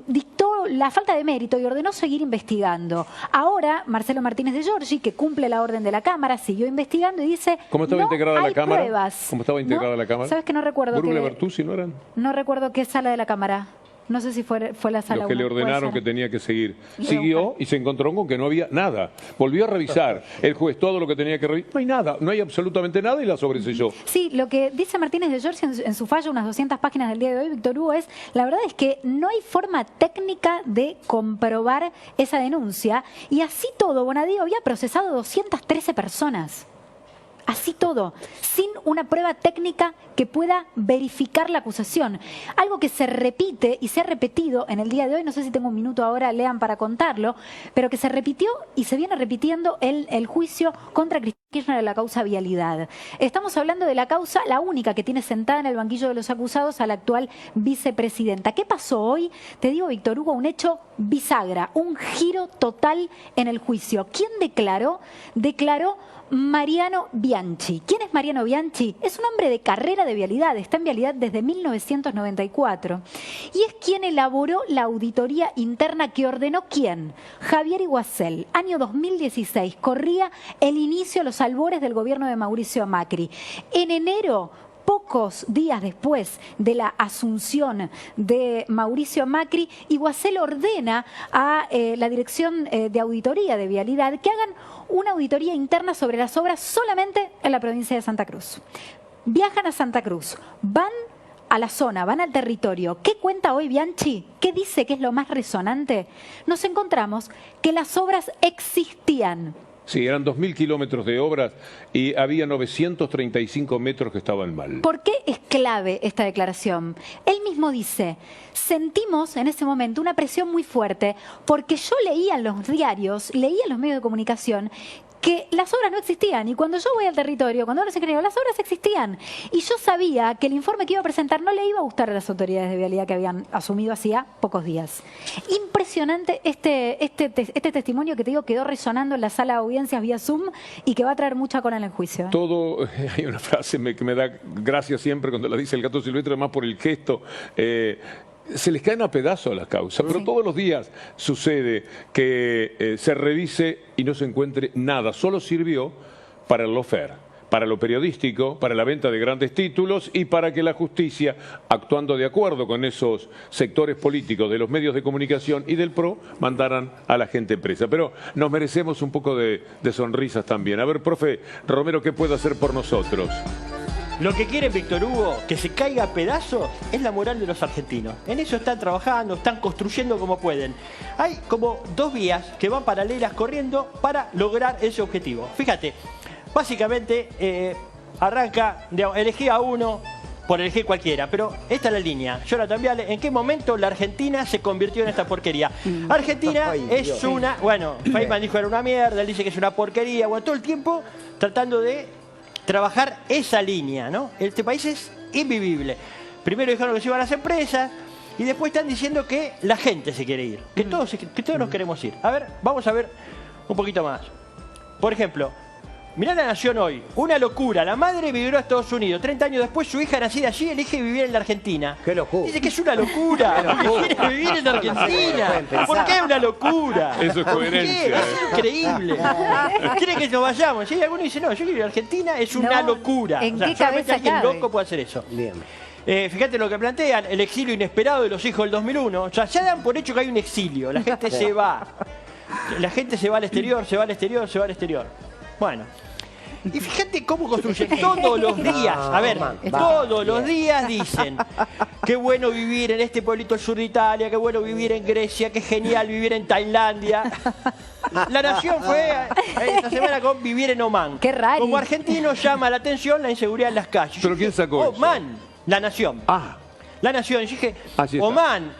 S5: dictó la falta de mérito y ordenó seguir investigando. Ahora, Marcelo Martínez de Giorgi, que cumple la orden de la Cámara, siguió investigando y dice,
S1: ¿cómo estaba integrada la Cámara?
S5: Pruebas.
S1: ¿Cómo estaba integrada la Cámara?
S5: ¿Sabes que no recuerdo?
S1: Bruglia, Bertuzzi, ¿no eran?
S5: No recuerdo qué sala de la Cámara. No sé si fue la sala 1.
S1: Los que le ordenaron que tenía que seguir. Siguió y se encontró con que no había nada. Volvió a revisar el juez todo lo que tenía que revisar. No hay nada, no hay absolutamente nada y la sobreselló.
S5: Sí, lo que dice Martínez de Giorgi en su fallo, unas 200 páginas del día de hoy, Víctor Hugo, es, la verdad es que no hay forma técnica de comprobar esa denuncia y así todo, Bonadío había procesado 213 personas. Así todo, sin una prueba técnica que pueda verificar la acusación. Algo que se repite y se ha repetido en el día de hoy, no sé si tengo un minuto ahora, Lean, para contarlo, pero que se repitió y se viene repitiendo el juicio contra Cristina Kirchner de la causa vialidad. Estamos hablando de la causa, la única que tiene sentada en el banquillo de los acusados a la actual vicepresidenta. ¿Qué pasó hoy? Te digo, Víctor Hugo, un hecho bisagra, un giro total en el juicio. ¿Quién declaró? Declaró Mariano Bianchi. ¿Quién es Mariano Bianchi? Es un hombre de carrera de vialidad, está en vialidad desde 1994 y es quien elaboró la auditoría interna que ordenó ¿quién? Javier Iguacel. Año 2016, corría el inicio, los albores del gobierno de Mauricio Macri. En enero, pocos días después de la asunción de Mauricio Macri, Iguacel ordena a la Dirección de Auditoría de Vialidad que hagan una auditoría interna sobre las obras solamente en la provincia de Santa Cruz. Viajan a Santa Cruz, van a la zona, van al territorio. ¿Qué cuenta hoy Bianchi? ¿Qué dice que es lo más resonante? Nos encontramos que las obras existían.
S1: Sí, eran 2.000 kilómetros de obras y había 935 metros que estaban mal.
S5: ¿Por qué es clave esta declaración? Él mismo dice, sentimos en ese momento una presión muy fuerte porque yo leía en los diarios, leía en los medios de comunicación que las obras no existían y cuando yo voy al territorio, cuando los ingenieros, las obras existían y yo sabía que el informe que iba a presentar no le iba a gustar a las autoridades de vialidad que habían asumido hacía pocos días. Impresionante este testimonio que te digo quedó resonando en la sala de audiencias vía Zoom y que va a traer mucha cola en el juicio.
S1: Todo, hay una frase que me da gracia siempre cuando la dice el Gato Silvestre, además por el gesto. Se les caen a pedazos las causas, pero todos los días sucede que se revise y no se encuentre nada. Solo sirvió para el lawfare, para lo periodístico, para la venta de grandes títulos y para que la justicia, actuando de acuerdo con esos sectores políticos de los medios de comunicación y del PRO, mandaran a la gente presa. Pero nos merecemos un poco de sonrisas también. A ver, profe Romero, ¿qué puede hacer por nosotros?
S6: Lo que quiere Víctor Hugo, que se caiga a pedazos, es la moral de los argentinos. En eso están trabajando, están construyendo como pueden. Hay como dos vías que van paralelas corriendo para lograr ese objetivo. Fíjate, básicamente arranca, digamos, elegí a uno por elegir cualquiera, pero esta es la línea. Jonathan Viale, ¿en qué momento la Argentina se convirtió en esta porquería? Argentina es una... Bueno, Feynman dijo que era una mierda, él dice que es una porquería, bueno, todo el tiempo tratando de trabajar esa línea, ¿no? Este país es invivible. Primero dijeron que se iban las empresas y después están diciendo que la gente se quiere ir, que todos nos queremos ir. A ver, vamos a ver un poquito más. Por ejemplo, mirá La Nación hoy, una locura. La madre vivió a Estados Unidos, 30 años después su hija nacida allí elige vivir en la Argentina.
S3: ¡Qué locura!
S6: Dice que es una locura, que quiere vivir en la Argentina. ¿Por qué una locura?
S1: Eso es coherencia.
S6: Es increíble. Quiere que nos vayamos. Si alguno dice, no, yo quiero ir a Argentina, es una locura.
S5: ¿En
S6: o sea,
S5: qué
S6: solamente
S5: cabeza
S6: alguien
S5: cabe?
S6: loco puede hacer eso.
S3: Bien.
S6: Fíjate lo que plantean, el exilio inesperado de los hijos del 2001. O sea, ya dan por hecho que hay un exilio. La gente se va. La gente se va al exterior, se va al exterior, se va al exterior. Bueno. Y fíjate cómo construyen todos los días. A ver, todos los días dicen qué bueno vivir en este pueblito del sur de Italia, qué bueno vivir en Grecia, qué genial vivir en Tailandia. La Nación fue esta semana con vivir en Omán.
S5: Qué raro.
S6: Como argentino llama la atención la inseguridad en las calles.
S1: ¿Pero quién sacó eso?
S6: Omán, La Nación.
S1: Ah.
S6: La Nación. Y dije,
S1: Así está.
S6: Omán.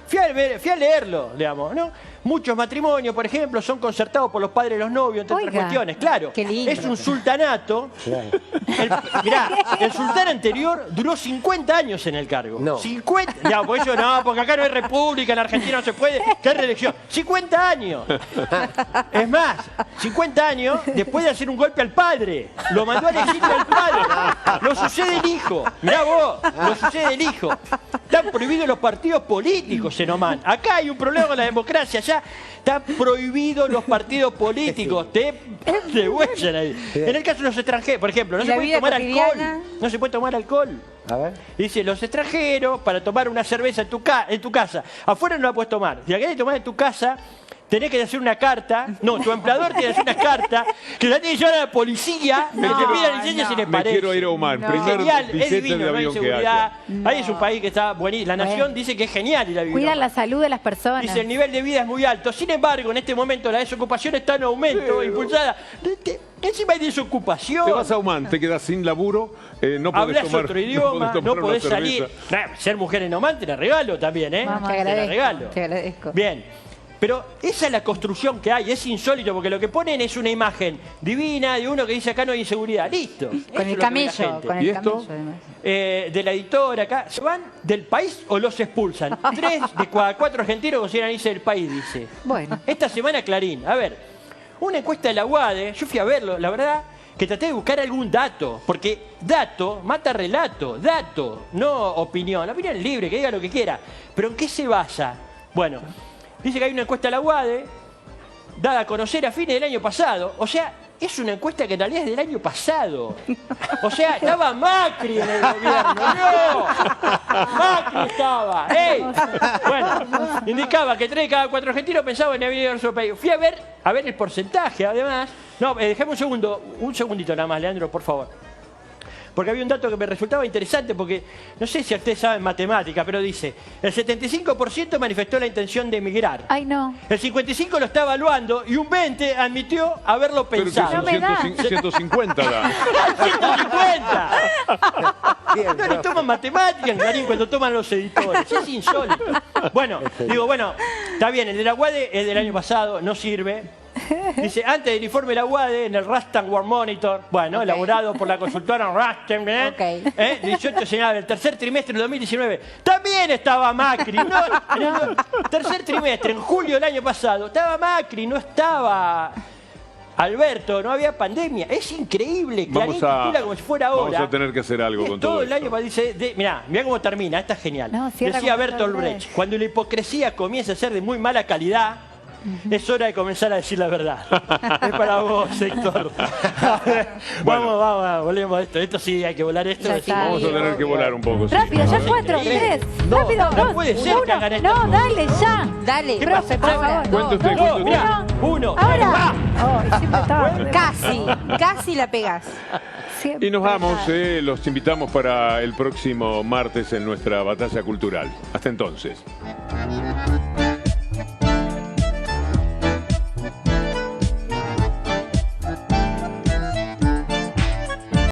S6: Fui a leerlo, digamos, ¿no? Muchos matrimonios, por ejemplo, son concertados por los padres de los novios, entre otras cuestiones. Claro,
S5: qué lindo.
S6: es un sultanato. Mirá, el sultán anterior duró 50 años en el cargo.
S3: No.
S6: 50, digamos, por eso no, porque acá no hay república, en Argentina no se puede, que hay reelección. 50 años. Es más, 50 años después de hacer un golpe al padre. Lo mandó al exilio al padre. Lo sucede el hijo. Mirá vos, lo sucede el hijo. Están prohibidos los partidos políticos en Oman. Acá hay un problema con la democracia. Allá están prohibidos los partidos políticos. Te huellan ahí. En el caso de los extranjeros, por ejemplo, no se puede tomar alcohol. No se puede tomar alcohol.
S3: A ver.
S6: Dice, los extranjeros, para tomar una cerveza en tu casa, afuera no la puedes tomar. Si la querés tomar en tu casa, tenés que hacer una carta. No, tu empleador tiene que hacer una carta que la tiene que llevar a la policía, que te pida licencia si le parece.
S1: Me quiero ir a Oman. Primer
S6: Genial, es
S1: billete
S6: divino,
S1: de
S6: no hay
S1: avión que
S6: inseguridad.
S1: haya.
S6: Ahí es un país que está buenísimo. La nación dice que es genial ir a vivir.
S5: Cuidan la salud de las personas.
S6: Dice, el nivel de vida es muy alto. Sin embargo, en este momento la desocupación está en aumento, impulsada. Encima hay desocupación.
S1: Te vas a Oman, te quedas sin laburo, no podés
S6: Hablas
S1: tomar,
S6: otro idioma, no
S1: tomar
S6: podés
S1: una
S6: salir.
S1: cerveza.
S6: Ser mujer en Oman te la regalo también, ¿eh?
S4: Vamos,
S6: te la regalo.
S4: te agradezco.
S6: Bien. Pero esa es la construcción que hay, es insólito, porque lo que ponen es una imagen divina de uno que dice acá no hay inseguridad. Listo.
S4: Con el camello, con el camello, además.
S6: De la editora acá, ¿se van del país o los expulsan? 3 de cada 4 argentinos consideran irse del país, dice.
S5: Bueno.
S6: Esta semana Clarín, a ver, una encuesta de la UADE, yo fui a verlo, la verdad que traté de buscar algún dato, porque dato mata relato, dato, no opinión. La opinión es libre, que diga lo que quiera, pero ¿en qué se basa? Bueno, dice que hay una encuesta de la UADE dada a conocer a fines del año pasado. O sea, es una encuesta que en realidad es del año pasado. O sea, estaba Macri en el gobierno. ¡No! Macri estaba. ¡Ey! Bueno, indicaba que 3 de cada 4 argentinos pensaban en venir a nuestro país. Fui a ver el porcentaje, además. No, dejame un segundito nada más, Leandro, por favor. Porque había un dato que me resultaba interesante, porque no sé si ustedes saben matemática, pero dice, el 75% manifestó la intención de emigrar.
S5: Ay, no.
S6: El 55% lo está evaluando y un 20% admitió haberlo
S1: Pero
S6: pensado.
S1: que son 150 da.
S6: 150. No le toman matemáticas, Clarín, cuando toman los editores. Es insólito. Bueno, está bien, el de la UADE es del año pasado, no sirve. Dice, antes del informe de la UADE, en el Rustang War Monitor, bueno, elaborado por la consultora Rustang, 18 señalaba, el tercer trimestre del 2019, también estaba Macri. No, en el tercer trimestre, en julio del año pasado, estaba Macri, no estaba Alberto, no había pandemia. Es increíble, Clarín titula como si fuera ahora.
S1: Vamos a tener que hacer algo con todo
S6: el año dice, mirá cómo termina, esta es genial.
S5: No,
S6: decía Bertolt Brecht, cuando la hipocresía comienza a ser de muy mala calidad, es hora de comenzar a decir la verdad. Es para vos, Héctor. Vamos, volvemos a esto. Esto sí, hay que volar esto.
S1: Vamos a tener que volar un poco.
S5: Rápido, ya 4, 3. Rápido, 2,
S6: no puede ser
S5: 1.
S6: que hagan esto.
S5: No, dale, ya.
S4: Dale,
S5: profe, por favor.
S1: Cuente usted, cuente usted.
S6: Mirá, 1.
S5: Ahora. Siempre estaba.
S4: Casi la pegás.
S1: Y nos vamos, los invitamos para el próximo martes en nuestra batalla cultural. Hasta entonces.